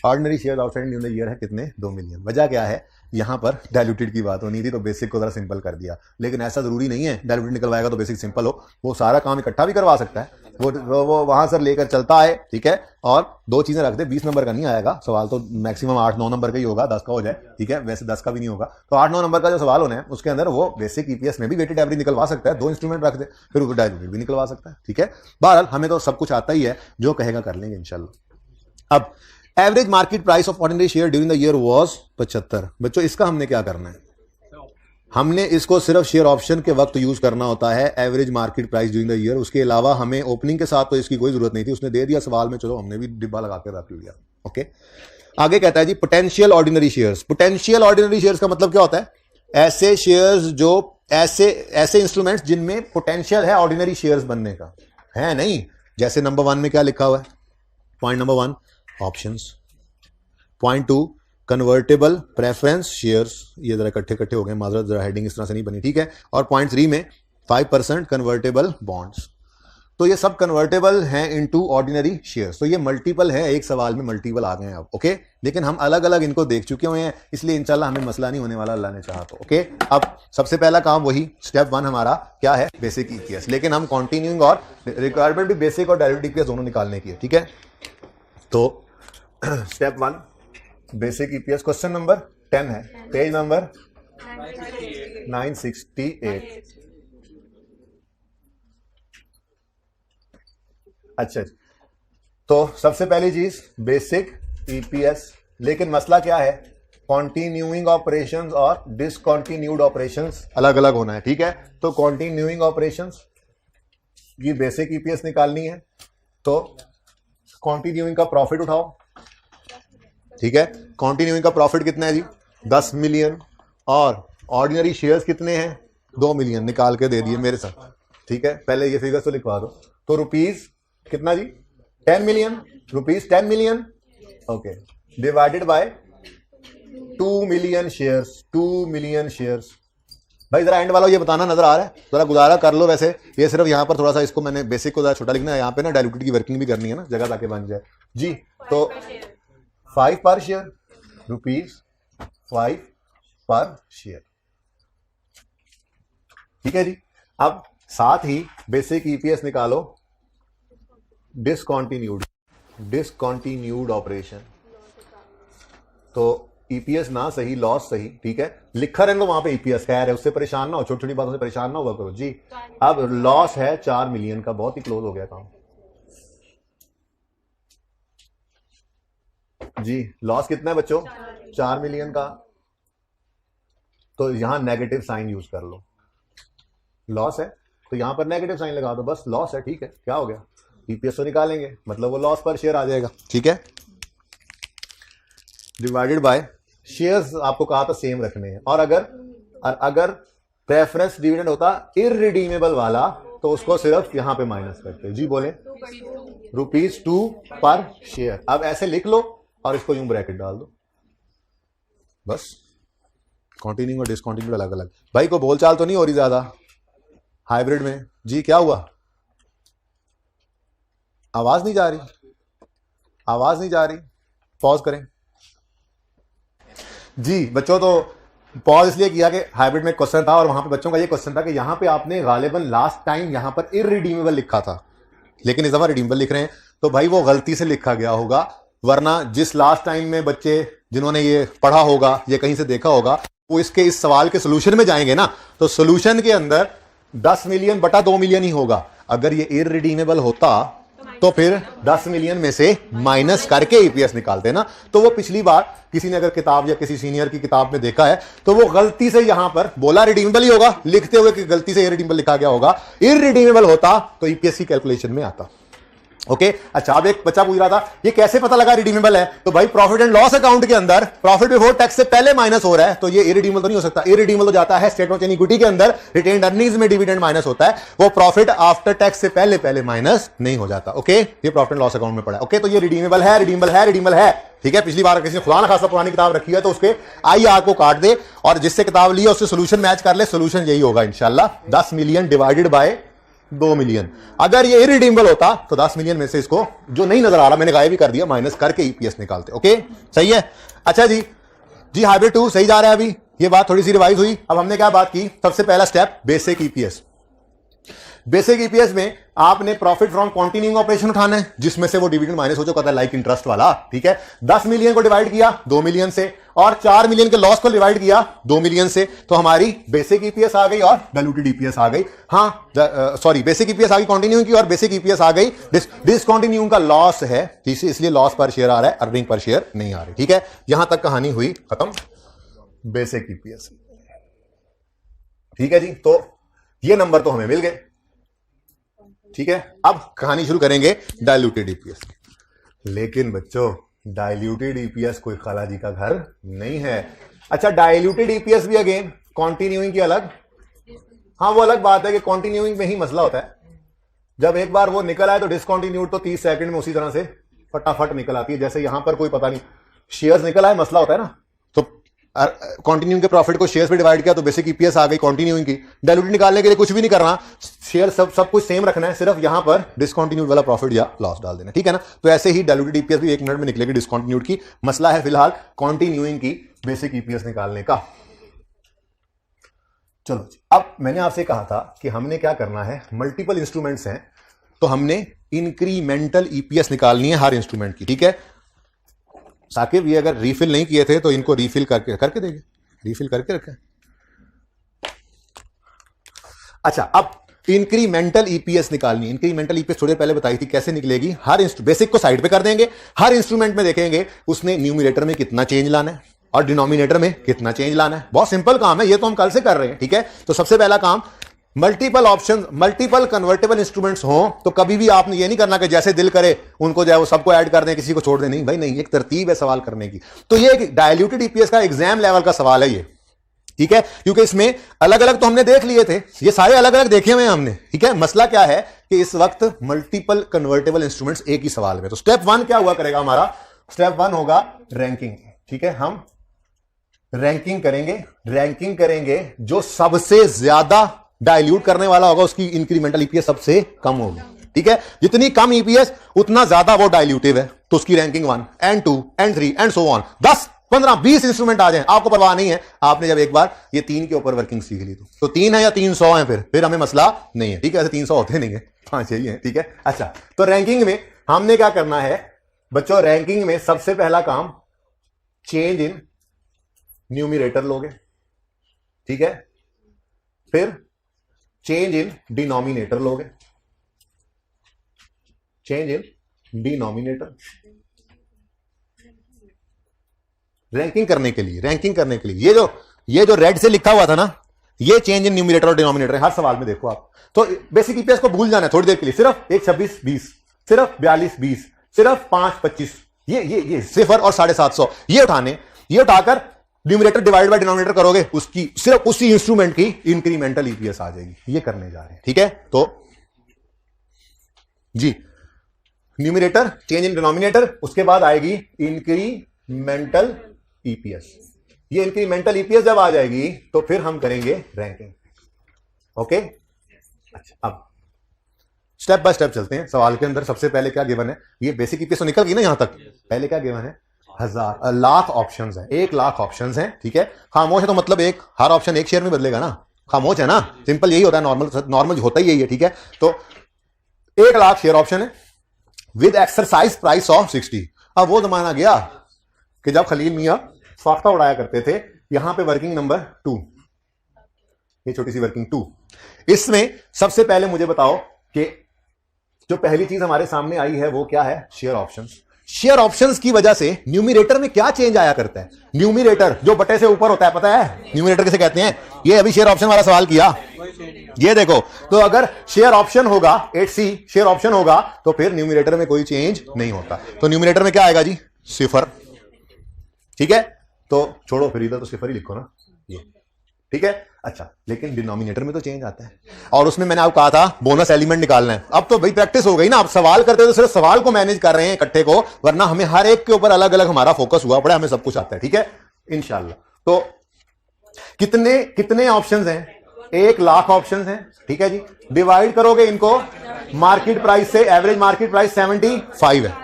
Ordinary share outstanding during the year है कितने 2 मिलियन। वजह क्या है, यहाँ पर डायल्यूटेड की बात होनी थी तो बेसिक को जरा सिंपल कर दिया, लेकिन ऐसा जरूरी नहीं है डायल्यूटेड निकलवाएगा तो बेसिक सिंपल हो, वो सारा काम इकट्ठा भी करवा सकता है, वो वहां से लेकर चलता है, ठीक है। और दो चीजें रख दे, 20 नंबर का नहीं आएगा सवाल, तो मैक्सिमम 8-9 नंबर का ही होगा, 10 का हो जाए, ठीक है, वैसे 10 का भी नहीं होगा, तो 8-9 नंबर का जो सवाल होना है उसके अंदर वो बेसिक ईपीएस में भी वेटेड एवरेज निकलवा सकता है, 2 इंस्ट्रूमेंट रख दे, फिर वो डायल्यूटेड भी निकलवा सकता है, ठीक है। बहरहाल हमें तो सब कुछ आता ही है, जो कहेगा कर लेंगे इंशाल्लाह। अब average market price of ordinary share during the year was 75। बच्चों इसका हमने क्या करना है, हमने इसको सिर्फ शेयर ऑप्शन के वक्त यूज करना होता है, average market price during the year. उसके अलावा हमें ओपनिंग के साथ तो इसकी कोई जरूरत नहीं थी, उसने दे दिया सवाल में, चलो हमने भी डिब्बा लगा के रख लिया। ओके, आगे कहता है जी potential ordinary shares. Potential ordinary shares का मतलब क्या होता है, ऐसे शेयर्स जो ऐसे इंस्ट्रूमेंट्स जिनमें पोटेंशियल है ऑर्डिनरी शेयर्स बनने का, है नहीं। जैसे नंबर 1 में क्या लिखा हुआ है, point number 1 options, point 2 convertible preference shares, ये जरा इकट्ठे हो गए, माजरत जरा हेडिंग इस तरह से नहीं बनी, ठीक है। और पॉइंट 3 में 5% कन्वर्टेबल बॉन्ड्स, तो ये सब कन्वर्टेबल हैं इनटू ऑर्डिनरी शेयर्स। तो ये मल्टीपल है, एक सवाल में मल्टीपल आ गए हैं अब, ओके। लेकिन हम अलग अलग इनको देख चुके हुए हैं, इसलिए इंशाल्लाह हमें मसला नहीं होने वाला, अल्लाह ने चाहा तो, ओके। अब सबसे पहला काम वही स्टेप 1 हमारा क्या है, बेसिक ईपीएस, लेकिन हम कंटिन्यूइंग और रिक्वायरमेंट भी बेसिक और डायरेक्ट ईपीएस दोनों निकालने की है, ठीक है। तो step 1 basic EPS, question number 10 है, पेज नंबर 968। अच्छा, तो सबसे पहली चीज बेसिक ईपीएस, लेकिन मसला क्या है, कॉन्टिन्यूइंग ऑपरेशंस और डिसकॉन्टिन्यूड ऑपरेशंस अलग अलग होना है, ठीक है। तो कॉन्टिन्यूइंग ऑपरेशंस ये बेसिक ईपीएस निकालनी है, तो कॉन्टिन्यूइंग का प्रॉफिट उठाओ, ठीक है। कॉन्टिन्यूइंग का प्रॉफिट कितना है जी 10 मिलियन, और ऑर्डिनरी शेयर्स कितने हैं 2 मिलियन, निकाल के दे दिए मेरे साथ, ठीक है। पहले ये फिगर तो लिखवा दो, तो रुपीज कितना जी 10 million, rupees 10 million, okay, divided by 2 million shares, 2 million shares. भाई जरा एंड वाला ये बताना नजर आ रहा है, जरा गुजारा कर लो। वैसे ये सिर्फ यहाँ पर थोड़ा सा इसको मैंने बेसिक को जरा छोटा लिखना है, यहाँ पे ना डायल्यूटेड की वर्किंग भी करनी है ना, जगह ताकि बन जाए जी। तो 5 पर शेयर, रुपीज 5 पर शेयर, ठीक है जी। अब साथ ही बेसिक ईपीएस निकालो डिसकॉन्टिन्यूड ऑपरेशन, तो ईपीएस ना सही लॉस सही, ठीक है, लिखा रहने वहां पे ईपीएस खैर है, उससे परेशान ना हो, छोटी छोटी बातों से परेशान ना हुआ करो जी। अब लॉस है 4 मिलियन का, बहुत ही क्लोज हो गया काम जी। लॉस कितना है बच्चों 4 मिलियन का, तो यहां नेगेटिव साइन यूज कर लो, लॉस है तो यहां पर नेगेटिव साइन लगा दो, बस लॉस है, ठीक है, क्या हो गया, ईपीएस तो निकालेंगे, मतलब वो लॉस पर शेयर आ जाएगा, ठीक है। डिवाइडेड बाय शेयर्स आपको कहा था सेम रखने हैं, और अगर प्रेफरेंस डिविडेंड होता इररिडीमेबल वाला तो उसको सिर्फ यहां पे माइनस करते जी, बोले रुपीज 2 पर शेयर। अब ऐसे लिख लो और इसको यूं ब्रैकेट डाल दो, बस। कॉन्टिन्यूइंग और डिसकॉन्टिन्यूइंग अलग अलग। भाई को बोलचाल तो नहीं हो रही ज्यादा हाइब्रिड में जी, क्या हुआ, आवाज नहीं जा रही, आवाज नहीं जा रही, पॉज करें जी बच्चों। तो पॉज इसलिए किया कि हाइब्रिड में क्वेश्चन था और वहां पे बच्चों का ये क्वेश्चन था कि यहां पे आपने गालिबन लास्ट टाइम यहां पर इररिडीमेबल लिखा था, लेकिन इस दफा रिडीमेबल लिख रहे हैं, तो भाई वो गलती से लिखा गया होगा, वरना जिस लास्ट टाइम में बच्चे जिन्होंने ये पढ़ा होगा, ये कहीं से देखा होगा, वो इसके इस सवाल के सोल्यूशन में जाएंगे ना, तो सोल्यूशन के अंदर 10 मिलियन बटा 2 मिलियन ही होगा। अगर ये इररिडीमेबल होता तो फिर 10 मिलियन में से माइनस करके ईपीएस निकालते ना। तो वो पिछली बार किसी ने अगर किताब या किसी सीनियर की किताब में देखा है तो वो गलती से यहां पर बोला रिडीमेबल ही होगा, लिखते हुए कि गलती से इररिडीमेबल लिखा गया होगा, इररिडीमेबल होता तो ईपीएस की कैलकुलेशन में आता, ओके। अच्छा, अब एक बच्चा पूछ रहा था ये कैसे पता लगा रिडीमेबल है, तो भाई प्रॉफिट एंड लॉस अकाउंट के अंदर प्रॉफिट बिफोर टैक्स से पहले माइनस हो रहा है, तो ये इररिडीमेबल तो नहीं हो सकता। इररिडीमेबल तो जाता है स्टेटमेंट ऑफ इक्विटी के अंदर, रिटेन्ड अर्निंग्स में डिविडेंड माइनस होता है, वो प्रॉफिट आफ्टर टैक्स से पहले माइनस नहीं हो जाता, ओके। ये प्रॉफिट एंड लॉस अकाउंट में पड़ा है, ओके। तो ये रिडीमेबल है, रिडीमेबल है, ठीक है। पिछली बार किसी ने खुदा ना खासा पुरानी किताब रखी है तो उसके IR को काट दे और जिससे किताब ली है उससे सोल्यूशन मैच कर ले, सोल्यूशन यही होगा इंशाल्लाह। 10 मिलियन डिवाइडेड बाय 2 मिलियन। अगर ये इरिडीमेबल होता तो 10 मिलियन में से इसको जो नहीं नजर आ रहा मैंने गायब भी कर दिया, माइनस करके ईपीएस निकालते। ओके सही है। अच्छा जी, हाइब्रिड 2 सही जा रहा है। अभी ये बात थोड़ी सी रिवाइज हुई। अब हमने क्या बात की, सबसे पहला step basic EPS. Basic EPS में आपने प्रॉफिट फ्रॉम कंटिन्यूइंग ऑपरेशन उठाना है, जिसमें से वो डिविडेंड माइनस हो चुका था, लाइक इंटरेस्ट वाला। ठीक है, 10 मिलियन को डिवाइड किया 2 मिलियन से और 4 मिलियन के लॉस को डिवाइड किया 2 मिलियन से, तो हमारी बेसिक ईपीएस आ गई और डाइल्यूटेड ईपीएस आ गई। हाँ सॉरी, बेसिक ईपीएस आ गई कंटिन्यूइंग की और बेसिक ईपीएस आ गई डिसकंटिन्यूइंग का लॉस है, इसलिए लॉस पर शेयर आ रहा है, अर्निंग पर शेयर नहीं आ रही। ठीक है, यहां तक कहानी हुई खत्म बेसिक ईपीएस। ठीक है जी, तो ये नंबर तो हमें मिल गए। ठीक है, अब कहानी शुरू करेंगे डाइल्यूटेड ईपीएस। लेकिन बच्चों डाइल्यूटेड ईपीएस कोई खाला जी का घर नहीं है। अच्छा, डाइल्यूटेड ईपीएस भी अगेन कंटिन्यूइंग की अलग, हाँ वो अलग बात है कि कंटिन्यूइंग में ही मसला होता है। जब एक बार वो निकल आए तो डिसकंटिन्यूड तो 30 सेकंड में उसी तरह से फटाफट निकल आती है। जैसे यहां पर कोई पता नहीं शेयर्स निकल आए, मसला होता है ना, तो कंटिन्यूइंग के प्रॉफिट को शेयर्स पे डिवाइड किया तो बेसिक ईपीएस आ गई कंटिन्यूइंग की। डाइल्यूटेड निकालने के लिए कुछ भी नहीं करना, शेयर सब कुछ सेम रखना है, सिर्फ यहां पर डिसकंटिन्यूड वाला प्रॉफिट या लॉस डाल देना। ठीक है ना, तो ऐसे ही डाइल्यूटेड ईपीएस भी 1 मिनट में निकलेगी डिसकंटिन्यूड की। मसला है फिलहाल कंटिन्यूइंग की बेसिक ईपीएस निकालने का। चलो जी, अब मैंने आपसे कहा था कि हमने क्या करना है, मल्टीपल इंस्ट्रूमेंट्स हैं तो हमने इंक्रीमेंटल ईपीएस निकालनी है हर इंस्ट्रूमेंट की। ठीक है, साकिब ये अगर रीफिल नहीं किए थे तो इनको रीफिल करके देंगे, रीफिल करके रखें। अच्छा, अब इंक्रीमेंटल ईपीएस निकालनी। इंक्रीमेंटल ईपीएस थोड़ी देर पहले बताई थी कैसे निकलेगी। हर बेसिक को साइड पे कर देंगे, हर इंस्ट्रूमेंट में देखेंगे उसने न्यूमरेटर में कितना चेंज लाना है और डिनोमिनेटर में कितना चेंज लाना है। बहुत सिंपल काम है, ये तो हम कल से कर रहे हैं। ठीक है, तो सबसे पहला काम, multiple option, multiple convertible instruments हो तो कभी भी आपने ये नहीं करना कि जैसे दिल करे उनको जो है वो सबको ऐड कर दें, किसी को छोड़ दें। नहीं भाई नहीं, एक तरतीब है सवाल करने की। तो ये डाइल्यूटेड ईपीएस का एग्जाम लेवल का सवाल है ये। ठीक है, क्योंकि इसमें अलग अलग तो हमने देख लिए थे, ये सारे अलग अलग देखे हुए हैं हमने। ठीक है, मसला क्या है कि इस वक्त मल्टीपल कन्वर्टेबल इंस्ट्रूमेंट्स एक ही सवाल में। तो स्टेप 1 क्या हुआ करेगा हमारा, स्टेप 1 होगा रैंकिंग। ठीक है, हम रैंकिंग करेंगे जो सबसे ज्यादा डाइल्यूट करने वाला होगा उसकी इंक्रीमेंटल ईपीएस सबसे कम होगी। ठीक है, जितनी कम ईपीएस उतना ज्यादा वो डाइल्यूटिव है, तो उसकी ranking 1 and 2 and 3 and so on. 10 15 20 instrument आ जाए, आपको परवाह नहीं है। आपने जब एक बार ये 3 के ऊपर वर्किंग सीख ली तो 3 है या 300 है, फिर हमें मसला नहीं है। ठीक है, ऐसे 300 होते नहीं है, 5 ही है। ठीक है, अच्छा, तो रैंकिंग में हमने क्या करना है बच्चों, रैंकिंग में सबसे पहला काम चेंज इन न्यूमरेटर लोगे। ठीक है, फिर चेंज इन डिनोमिनेटर लोगे, चेंज इन डिनोमिनेटर। रैंकिंग करने के लिए ये जो रेड से लिखा हुआ था ना, ये चेंज इन न्यूमरेटर और डिनोमिनेटर है हर सवाल में। देखो आप तो बेसिक ईपीएस को भूल जाना है थोड़ी देर के लिए, सिर्फ 1 26 20, सिर्फ 42 20, सिर्फ 5 25, ये 0 और 750 ये उठाने, ये उठाकर न्यूमरेटर डिवाइड बाय डिनोमिनेटर करोगे, उसकी सिर्फ उसी इंस्ट्रूमेंट की इंक्रीमेंटल ईपीएस आ जाएगी। ये करने जा रहे हैं। ठीक है, तो जी न्यूमरेटर चेंज इन डिनोमिनेटर, उसके बाद आएगी इंक्रीमेंटल ईपीएस। ये इंक्रीमेंटल ईपीएस जब आ जाएगी तो फिर हम करेंगे रैंकिंग। ओके, अच्छा, अब स्टेप बाय स्टेप चलते हैं। सवाल के अंदर सबसे पहले क्या गिवन है, ये बेसिक ईपीएस तो निकल गई ना यहां तक। पहले क्या गिवन है, 1000 लाख ऑप्शंस हैं, 1 लाख ऑप्शंस हैं। ठीक है, खामोश है तो मतलब हर ऑप्शन एक शेयर में बदलेगा ना, खामोश है ना, सिंपल यही होता है, नॉर्मल होता ही यही है। ठीक है, तो 1 लाख शेयर ऑप्शन है विद एक्सरसाइज प्राइस ऑफ 60। अब वो जमाना गया कि जब खलील मियां फाख्ता उड़ाया करते थे। यहां पे वर्किंग नंबर 2, ये छोटी सी वर्किंग 2। इसमें सबसे पहले मुझे बताओ कि जो पहली चीज हमारे सामने आई है वो क्या है, शेयर ऑप्शंस। शेयर ऑप्शंस की वजह से न्यूमरेटर में क्या चेंज आया करता है, न्यूमरेटर जो बटे से ऊपर होता है, पता है न्यूमरेटर किसे कहते हैं। ये अभी शेयर ऑप्शन वाला सवाल किया, ये देखो, तो अगर शेयर ऑप्शन होगा 8C शेयर ऑप्शन होगा तो फिर न्यूमरेटर में कोई चेंज नहीं होता। तो न्यूमरेटर में क्या आएगा जी, 0। ठीक है, तो छोड़ो फिर इधर तो 0 ही लिखो ना ये। ठीक है, अच्छा, लेकिन डिनोमिनेटर में तो चेंज आता है और उसमें मैंने आपको कहा था बोनस एलिमेंट निकालना है। अब तो भाई प्रैक्टिस हो गई ना, अब सवाल करते तो सिर्फ सवाल को मैनेज कर रहे हैं इकट्ठे को, वरना हमें हर एक के ऊपर अलग अलग हमारा फोकस हुआ पड़ा, हमें सब कुछ आता है। ठीक है, इंशाल्लाह। तो कितने ऑप्शंस हैं, 1 लाख ऑप्शन हैं, ठीक है जी। डिवाइड करोगे इनको मार्केट प्राइस से, एवरेज मार्केट प्राइस 75 है,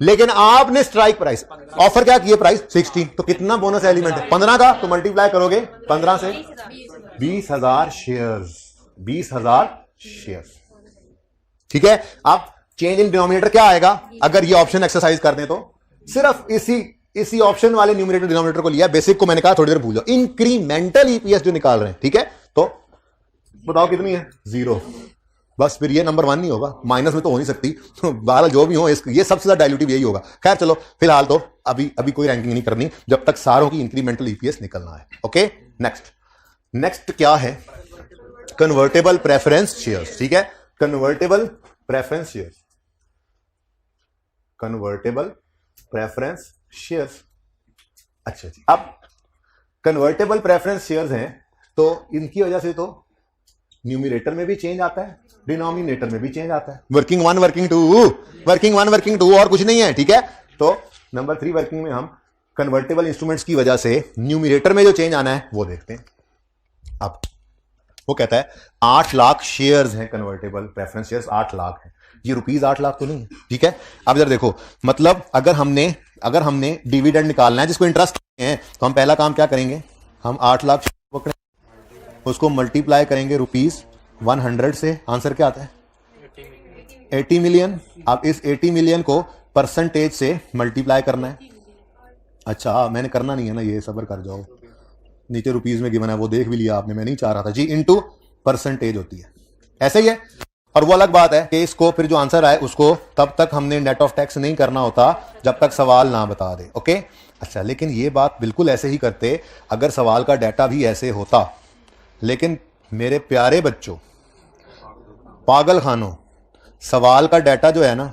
लेकिन आपने स्ट्राइक प्राइस ऑफर क्या किए, प्राइस 60, तो कितना बोनस एलिमेंट है 15 का, तो मल्टीप्लाई करोगे 15 से 20,000 शेयर्स, 20,000 शेयर्स, ठीक है। अब चेंज इन डिनोमिनेटर क्या आएगा अगर ये ऑप्शन एक्सरसाइज कर दें, तो सिर्फ इसी ऑप्शन वाले न्यूमरेटर डिनोमिनेटर को लिया, बेसिक को मैंने कहा थोड़ी देर भूलो, इंक्रीमेंटल ईपीएस जो निकाल रहे हैं, ठीक है। तो बताओ कितनी है, 0, बस फिर ये नंबर 1 नहीं होगा, माइनस में तो हो नहीं सकती, बहरहाल जो भी हो ये सबसे ज्यादा डायल्यूटिव यही होगा। खैर चलो, फिलहाल तो अभी कोई रैंकिंग नहीं करनी जब तक सारों की इंक्रीमेंटल ईपीएस निकलना है। ओके, नेक्स्ट क्या है, कन्वर्टेबल प्रेफरेंस शेयर्स, ठीक है। Convertible preference shares, convertible preference shares, अच्छा जी। अब कन्वर्टेबल प्रेफरेंस शेयर्स हैं तो इनकी वजह से तो न्यूमरेटर में भी चेंज आता है, डिनोमिनेटर में भी चेंज आता है, वर्किंग 1 वर्किंग 2 और कुछ नहीं है, ठीक है। तो नंबर 3 वर्किंग में हम कन्वर्टेबल इंस्ट्रूमेंट्स की वजह से न्यूमरेटर में जो चेंज आना है वो देखते हैं। अब वो कहता है 8 लाख शेयर्स हैं कन्वर्टेबल प्रेफरेंस शेयर्स, 8 लाख है, ये रुपीज 8 लाख तो नहीं है, ठीक है। अब जरा देखो, मतलब अगर हमने डिविडेंड निकालना है जिसको इंटरेस्ट है, तो हम पहला काम क्या करेंगे, हम 8 लाख पकड़े, उसको मल्टीप्लाई करेंगे रुपीज 100 से, आंसर क्या आता है 80 मिलियन। अब इस 80 मिलियन को परसेंटेज से मल्टीप्लाई करना है। अच्छा मैंने करना नहीं है ना, ये सब्र कर जाओ, नीचे रुपीज में गिवन है वो देख भी लिया आपने, मैं नहीं चाह रहा था जी, इनटू परसेंटेज होती है, ऐसे ही है। और वो अलग बात है कि इसको फिर जो आंसर आए उसको तब तक हमने नेट ऑफ टैक्स नहीं करना होता जब तक सवाल ना बता दे। ओके, अच्छा, लेकिन ये बात बिल्कुल ऐसे ही करते अगर सवाल का डाटा भी ऐसे होता। लेकिन मेरे प्यारे बच्चों, पागल खानों, सवाल का डाटा जो है ना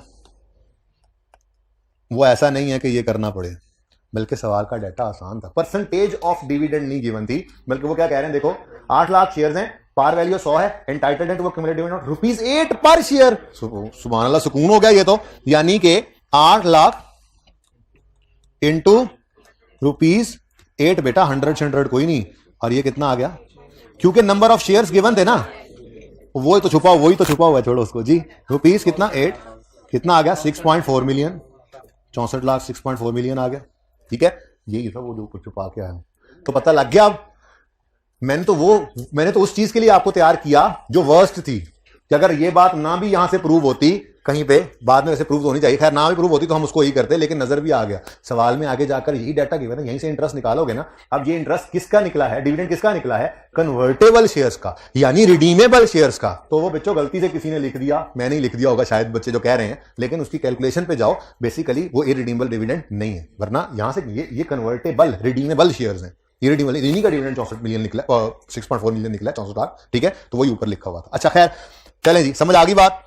वो ऐसा नहीं है कि ये करना पड़े, बल्कि सवाल का डाटा आसान था। परसेंटेज ऑफ डिविडेंड नहीं गिवन थी, बल्कि वो क्या कह रहे हैं, देखो 8 लाख शेयर्स हैं, पार वैल्यू 100 है, एंटाइटल्ड है टू क्यूमुलेटिव डिविडेंड रुपीज 8 पर शेयर। सुभान अल्लाह, सुकून हो गया ये तो, यानी कि 8 लाख इंटू रुपीज 8 बेटा, 100 कोई नहीं, और ये कितना आ गया, क्योंकि नंबर ऑफ शेयर्स गिवन थे ना, वही तो छुपा हुआ है, छोड़ो उसको जी। रुपीज कितना 8, कितना आ गया 6.4 मिलियन, 64 लाख 6.4 मिलियन आ गया, ठीक है। यही था वो जो कुछ छुपा के आया, तो पता लग गया। अब मैंने तो उस चीज के लिए आपको तैयार किया जो वर्स्ट थी, कि अगर ये बात ना भी यहां से प्रूव होती कहीं पे, बाद में वैसे प्रूव होनी चाहिए, खैर ना भी प्रूव होती तो हम उसको ही करते, लेकिन नजर भी आ गया सवाल में, आगे जाकर यही डाटा गिवन है, यहीं से इंटरेस्ट निकालोगे ना। अब ये इंटरेस्ट किसका निकला है, डिविडेंड किसका निकला है, कन्वर्टेबल शेयर्स का, यानी रिडीमेबल शेयर्स का। तो वो बच्चों गलती से किसी ने लिख दिया, मैंने ही लिख दिया होगा शायद, बच्चे जो कह रहे हैं, लेकिन उसकी कैलकुलेशन पे जाओ, बेसिकली वो इरिडीमेबल डिविडेंड नहीं है, वरना यहां से ये कन्वर्टेबल रिडीमेबल शेयर्स हैं। इरिडीमेबल, इन्हीं का डिविडेंड 64 मिलियन निकला, 6.4 मिलियन निकला, 64 लाख, ठीक है। तो वही ऊपर लिखा हुआ था। अच्छा खैर चलें जी, समझ आ गई बात।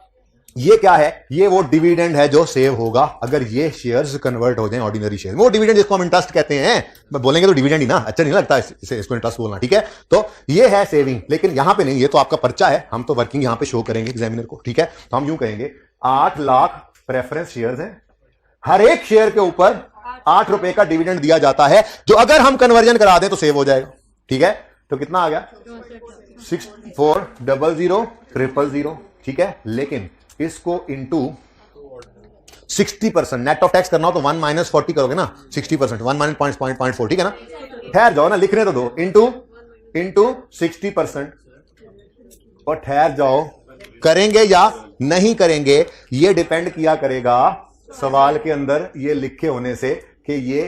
ये क्या है, ये वो डिविडेंड है जो सेव होगा अगर ये शेयर्स कन्वर्ट हो जाएं ऑर्डिनरी शेयर। वो डिविडेंड जिसको हम इंटरेस्ट कहते हैं, बोलेंगे तो डिविडेंड ही ना, अच्छा नहीं लगता इसको इंटरेस्ट बोलना, ठीक है। तो ये है सेविंग, लेकिन यहां पे नहीं, ये तो आपका पर्चा है, हम तो वर्किंग यहां पे शो करेंगे एग्जामिनर को, ठीक है। तो हम यूं कहेंगे 8 लाख प्रेफरेंस शेयर्स हैं, हर एक शेयर के ऊपर 8 रुपए का डिविडेंड दिया जाता है, जो अगर हम कन्वर्जन करा दें तो सेव हो जाएगा, ठीक है। तो कितना आ गया 64000000, ठीक है। लेकिन इसको इंटू 60%, नेट ऑफ टैक्स करना हो तो 1 - 40 करोगे ना, 60%, 1 - 0.4, ठीक है ना। ठहर जाओ ना, लिखने तो दो, इंटू 60%, और ठहर जाओ, करेंगे या नहीं करेंगे ये डिपेंड किया करेगा सवाल के अंदर ये लिखे होने से कि ये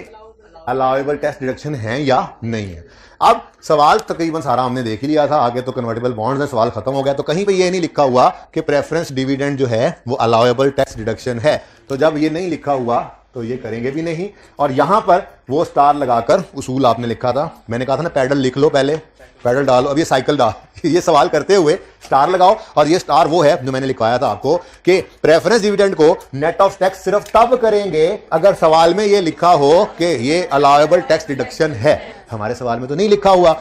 अलाउएबल टैक्स डिडक्शन है या नहीं है। अब सवाल तकरीबन सारा हमने देख ही लिया था, आगे तो कन्वर्टेबल बॉन्ड्स है, सवाल खत्म हो गया। तो कहीं पे ये नहीं लिखा हुआ कि प्रेफरेंस डिविडेंड जो है वो अलाउएबल टैक्स डिडक्शन है, तो जब ये नहीं लिखा हुआ तो ये करेंगे भी नहीं। और यहां पर वो स्टार लगाकर उसूल आपने लिखा था, मैंने कहा था ना पैडल लिख लो, पहले पैडल डालो, अब ये साइकिल डाल, ये सवाल करते हुए स्टार लगाओ। और ये स्टार वो है जो मैंने लिखवाया था आपको कि प्रेफरेंस डिविडेंड को नेट ऑफ टैक्स सिर्फ तब करेंगे अगर सवाल में ये लिखा हो कि ये अलाउएबल टैक्स डिडक्शन है। हमारे सवाल में तो नहीं लिखा हुआ,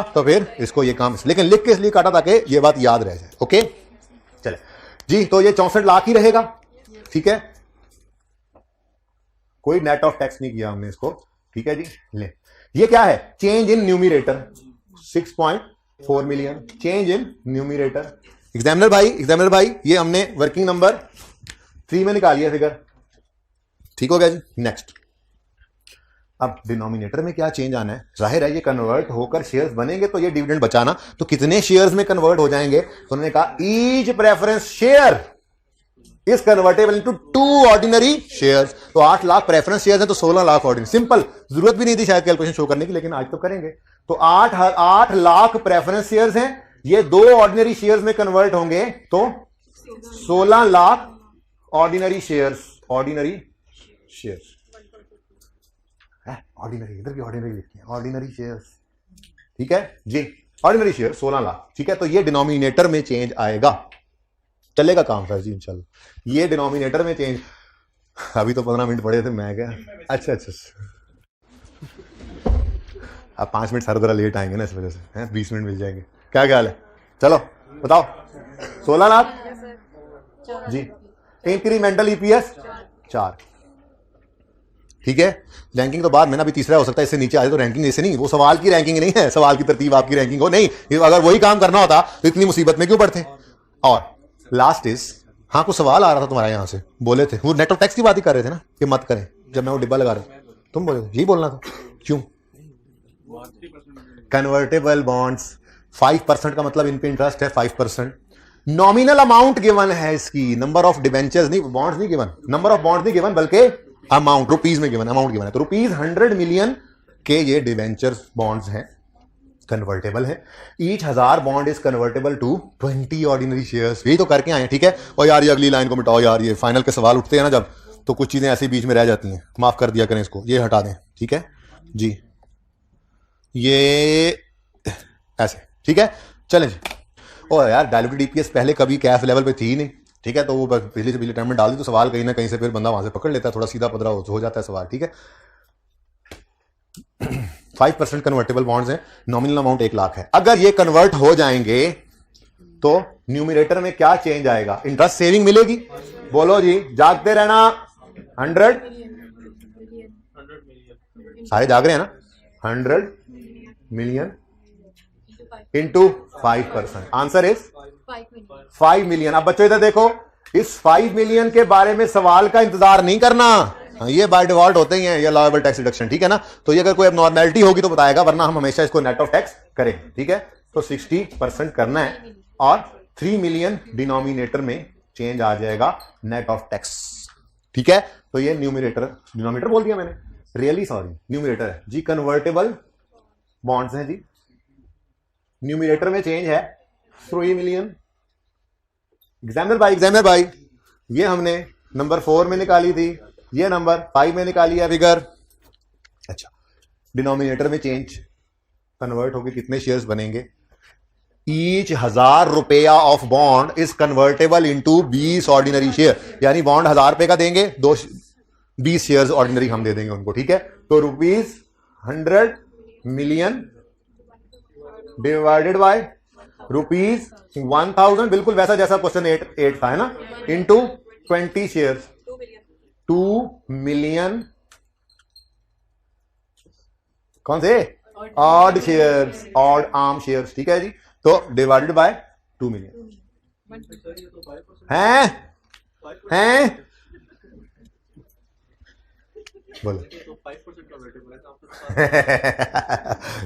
तो फिर इसको ये काम, लेकिन लिख के इसलिए काटा ताकि ये बात याद रह जाए। ओके चले जी, तो ये 64 लाख ही रहेगा, ठीक है। कोई नेट ऑफ टैक्स नहीं किया हमने इसको, ठीक है जी। ले, ये क्या है, change in numerator 6. 4 million. Change in numerator. Examiner भाई ये हमने वर्किंग नंबर 3 में निकाली है फिगर, ठीक हो गया जी। नेक्स्ट, अब डिनोमिनेटर में क्या चेंज आना है? जाहिर है ये कन्वर्ट होकर शेयर्स बनेंगे तो ये डिविडेंड बचाना, तो कितने शेयर्स में कन्वर्ट हो जाएंगे? तो उन्होंने कहा each preference share is convertible into 2 ordinary shares. तो 8 लाख प्रेफरेंस शेयर्स हैं तो 16 लाख ऑर्डिनरी। सिंपल, जरूरत भी नहीं थी शायद कैलकुलेशन शो करने की, लेकिन आज तो करेंगे। तो 8 लाख प्रेफरेंस शेयर्स हैं, ये 2 ऑर्डिनरी शेयर्स में कन्वर्ट होंगे तो 16 lakh ordinary shares. Ordinary shares, ordinary, इधर भी ऑर्डिनरी लिखते हैं, ऑर्डिनरी शेयर्स, ठीक है जी। ऑर्डिनरी शेयर 16 लाख, ठीक है। तो ये डिनोमिनेटर में चेंज आएगा, चलेगा काम सर जी इंशाल्लाह। ये डिनोमिनेटर में चेंज, अभी तो 15 मिनट पड़े थे, मैं क्या अच्छा अब 5 मिनट सर जरा लेट आएंगे ना, इस वजह से 20 मिनट मिल जाएंगे। क्या ख्याल है? चलो बताओ। 16 लाख जी। इंक्रीमेंटल ईपीएस 4, ठीक है। रैंकिंग तो बाद में ना, अभी तीसरा हो सकता है, इससे नीचे आ जाए तो रैंकिंग ऐसे नहीं, वो सवाल की रैंकिंग नहीं है, सवाल की तरतीब आपकी रैंकिंग हो नहीं। अगर वही काम करना होता तो इतनी मुसीबत में क्यों पड़ते? और लास्ट इज, हाँ कुछ सवाल आ रहा था तुम्हारा यहां से, बोले थे वो नेट ऑफ टैक्स की बात ही कर रहे थे ना कि मत करें, जब मैं वो डिब्बा लगा रहा तुम बोले यही बोलना था। क्यों? कन्वर्टेबल बॉन्ड्स 5% का मतलब इन पे इंटरेस्ट है 5%। नॉमिनल अमाउंट गिवन है इसकी, नंबर ऑफ डिबेंचर्स नहीं, बॉन्ड्स नहीं गिवन, नंबर ऑफ बॉन्ड्स नहीं गिवन, बल्कि अमाउंट रुपीज में गिवन, अमाउंट गिवन है। तो रुपीज 100 मिलियन के ये डिबेंचर्स बॉन्ड्स हैं, कन्वर्टेबल है। Each 1000 bond is convertible to 20 ordinary shares. यही तो करके आए, ठीक है। और यार ये अगली लाइन को मिटाओ यार, ये फाइनल के सवाल उठते हैं ना जब, तो कुछ चीजें ऐसे बीच में रह जाती हैं, माफ कर दिया करें इसको, ये हटा दें, ठीक है जी। ये ऐसे, ठीक है। चलें जी। और यार डायल्यूटेड ईपीएस पहले कभी कैफ लेवल पे थी ही नहीं, ठीक है। तो वो पिछले से पिछले टाइम में डाल दी तो सवाल कहीं ना कहीं से फिर बंदा वहां से पकड़ लेता है, थोड़ा सीधा पदरा हो जाता है सवाल, ठीक है। 5% कन्वर्टेबल बॉन्ड्स हैं, नॉमिनल अमाउंट 1 लाख है। अगर ये कन्वर्ट हो जाएंगे तो न्यूमिनेटर में क्या चेंज आएगा? इंटरेस्ट सेविंग मिलेगी। बोलो जी, जागते रहना। 100 सारे जाग रहे हैं ना। 100 million into 5%, answer is 5 million. अब बच्चों इधर देखो, इस 5 मिलियन के बारे में सवाल का इंतजार नहीं करना, ये बाय डिफॉल्ट होते ही हैं, ये लॉयबल टैक्स डिडक्शन, ठीक है ना। तो ये अगर कोई नॉर्मेलिटी होगी तो बताएगा, वरना हम हमेशा इसको नेट ऑफ टैक्स करें, ठीक है। तो 60% करना है और 3 मिलियन डिनोमिनेटर में चेंज आ जाएगा नेट ऑफ टैक्स, ठीक है। तो ये न्यूमिनेटर, डिनोमिनेटर बोल दिया मैंने, रियली सॉरी, न्यूमिनेटर है जी। कन्वर्टेबल बॉन्ड्स हैं जी, न्यूमिनेटर में चेंज है 3 मिलियन। एग्जामिनर भाई ये हमने नंबर 4 में निकाली थी, ये नंबर 5 में निकाली है फिगर। अच्छा, डिनोमिनेटर में चेंज, कन्वर्ट होकर कितने शेयर्स बनेंगे? ईच 1000 रुपया of bond is convertible into 20 ordinary share, यानी बॉन्ड 1000 रुपए का देंगे, 20 शेयर्स ऑर्डिनरी हम दे देंगे उनको, ठीक है। तो rupees 100 million divided by rupees 1000, बिल्कुल वैसा जैसा क्वेश्चन 8 था, है ना, इनटू 20 शेयर्स, 2 मिलियन कौन से? Odd shares, odd arm shares, ठीक है जी। तो डिवाइडेड बाय 2 मिलियन हैं बोलो।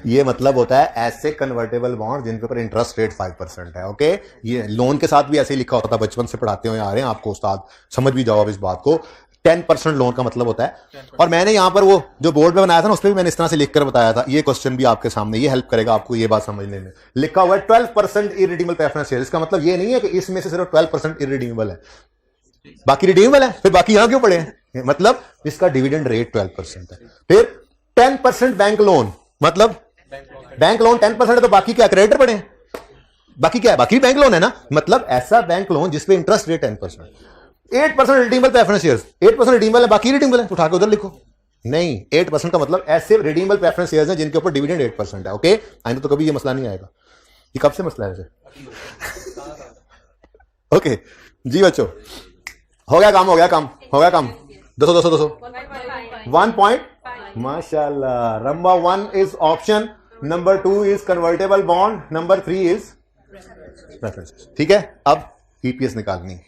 ये मतलब होता है ऐसे कन्वर्टेबल बॉन्ड जिनके ऊपर इंटरेस्ट रेट 5% है, ओके। ये लोन के साथ भी ऐसे ही लिखा होता था, बचपन से पढ़ाते हुए आ रहे हैं आपको उस्ताद, समझ भी जाओ अब इस बात को। 10% लोन का मतलब होता है। और मैंने यहां पर वो जो बोर्ड में बनाया था ना, उस पर भी मैंने इस तरह से लिखकर बताया था। ये क्वेश्चन भी आपके सामने, ये हेल्प करेगा आपको ये बात समझने में। लिखा हुआ है 12% इरिडीमेबल प्रेफरेंस शेयर। इसका मतलब ये नहीं है कि इसमें से सिर्फ 12% इरिडीमेबल है, बाकी रिडीमेबल है, फिर बाकी यहां क्यों पड़े हैं? मतलब इसका डिविडेंड रेट 12% है। फिर 10% बैंक लोन, मतलब बैंक लोन 10% है तो बाकी क्या क्रेडिटर पड़े हैं? बाकी क्या है? बाकी बैंक लोन है ना। मतलब ऐसा बैंक लोन जिसपे interest rate 10%। 8% redeemable preference shares, 8% redeemable है, बाकी रिडीमेबल है, उठा के उधर लिखो। नहीं, 8% का मतलब ऐसे रिडीमेबल प्रेफरेंस शेयर्स हैं जिनके ऊपर डिविडेंड 8% है, ओके। आइंदा तो कभी ये मसला नहीं आएगा। ये कब से मसला है वैसे? ओके जी बच्चों, हो गया काम, हो गया काम, हो गया काम। 200 1 पॉइंट, माशाल्लाह। Number 1 is option number 2 is convertible bond, number 3 is reference. ठीक है, अब ईपीएस निकालनी।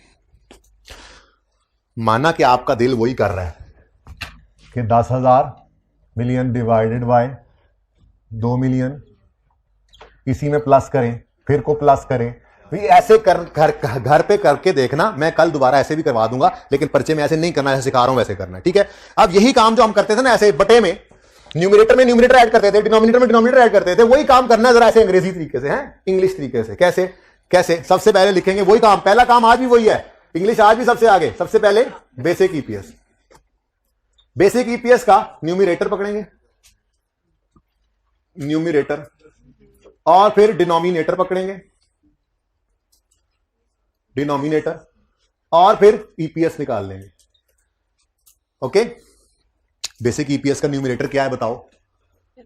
माना कि आपका दिल वही कर रहा है कि 10,000 मिलियन डिवाइडेड बाय 2 मिलियन, इसी में प्लस करें, फिर को प्लस करें। ऐसे घर पे करके देखना, मैं कल दोबारा ऐसे भी करवा दूंगा, लेकिन पर्चे में ऐसे नहीं करना, ऐसे सिखा रहा हूं वैसे करना है। ठीक है, अब यही काम जो हम करते थे ना, ऐसे बटे में न्यूमरेटर ऐड करते थे, डिनोमिनेटर में डिनोमिनेटर ऐड करते थे, वही काम करना है जरा ऐसे अंग्रेजी तरीके से, है इंग्लिश तरीके से। कैसे कैसे? सबसे पहले लिखेंगे वही काम, पहला काम आज भी वही है, इंग्लिश आज भी सबसे आगे। सबसे पहले बेसिक ईपीएस, बेसिक ईपीएस का न्यूमरेटर पकड़ेंगे, न्यूमरेटर, और फिर डिनोमिनेटर पकड़ेंगे, डिनोमिनेटर, और फिर ईपीएस निकाल लेंगे। ओके, बेसिक ईपीएस का न्यूमरेटर क्या है बताओ?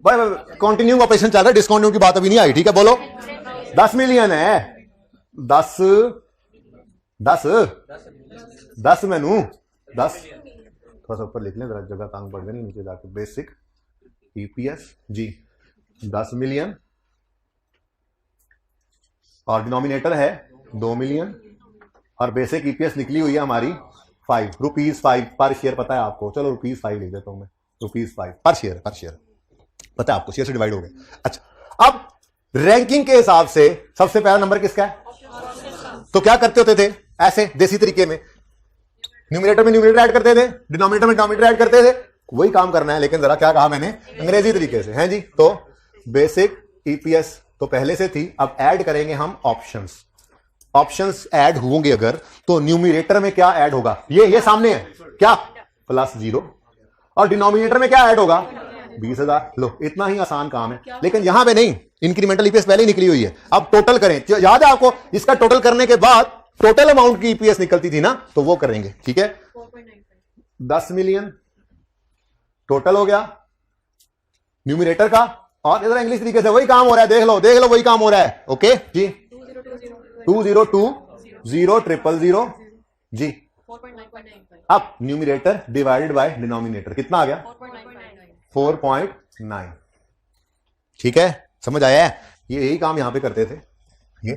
कंटिन्यूइंग ऑपरेशन चल रहा है, डिस्काउंटिंग की बात अभी नहीं आई। ठीक है, बोलो। 10 मिलियन है, 10 मेनू 10, थोड़ा सा ऊपर लिख लें, जरा जगह तंग पड़ गई नीचे जाके। बेसिक ईपीएस जी 10 मिलियन, और डिनोमिनेटर है 2 मिलियन, और बेसिक ईपीएस निकली हुई है हमारी 5 रुपीज 5 पर शेयर। पता है आपको? चलो रुपीज 5 लिख देता हूं मैं, रुपीज 5 पर शेयर, पर शेयर पता है आपको, शेयर से डिवाइड हो गए। अच्छा, अब रैंकिंग के हिसाब से सबसे पहला नंबर किसका है? तो क्या करते होते थे ऐसे देसी तरीके में? न्यूमरेटर में न्यूमरेटर ऐड करते थे, डिनोमिनेटर में डिनोमिनेटर ऐड करते थे, वही काम करना है, लेकिन जरा क्या कहा मैंने, अंग्रेजी तरीके से, हैं जी। तो बेसिक ईपीएस तो पहले से थी, अब ऐड करेंगे हम ऑप्शंस। ऑप्शंस ऐड होंगे अगर, तो न्यूमरेटर में क्या ऐड होगा? ये सामने है क्या, +0, और डिनोमिनेटर में क्या ऐड होगा? 20,000। लो, इतना ही आसान काम है, लेकिन यहां पे नहीं, इंक्रीमेंटल ईपीएस पहले ही निकली हुई है। अब टोटल करें, याद है आपको? इसका टोटल करने के बाद टोटल अमाउंट की ईपीएस निकलती थी ना, तो वो करेंगे। ठीक है, 10 मिलियन टोटल हो गया न्यूमरेटर का, और इधर इंग्लिश तरीके से वही काम हो रहा है, देख लो वही काम हो रहा है। ओके जी, 20200000 जी। अब न्यूमरेटर डिवाइडेड बाय डिनोमिनेटर कितना आ गया? 4.9। ठीक है, समझ आया है? यही काम यहां पे करते थे, ये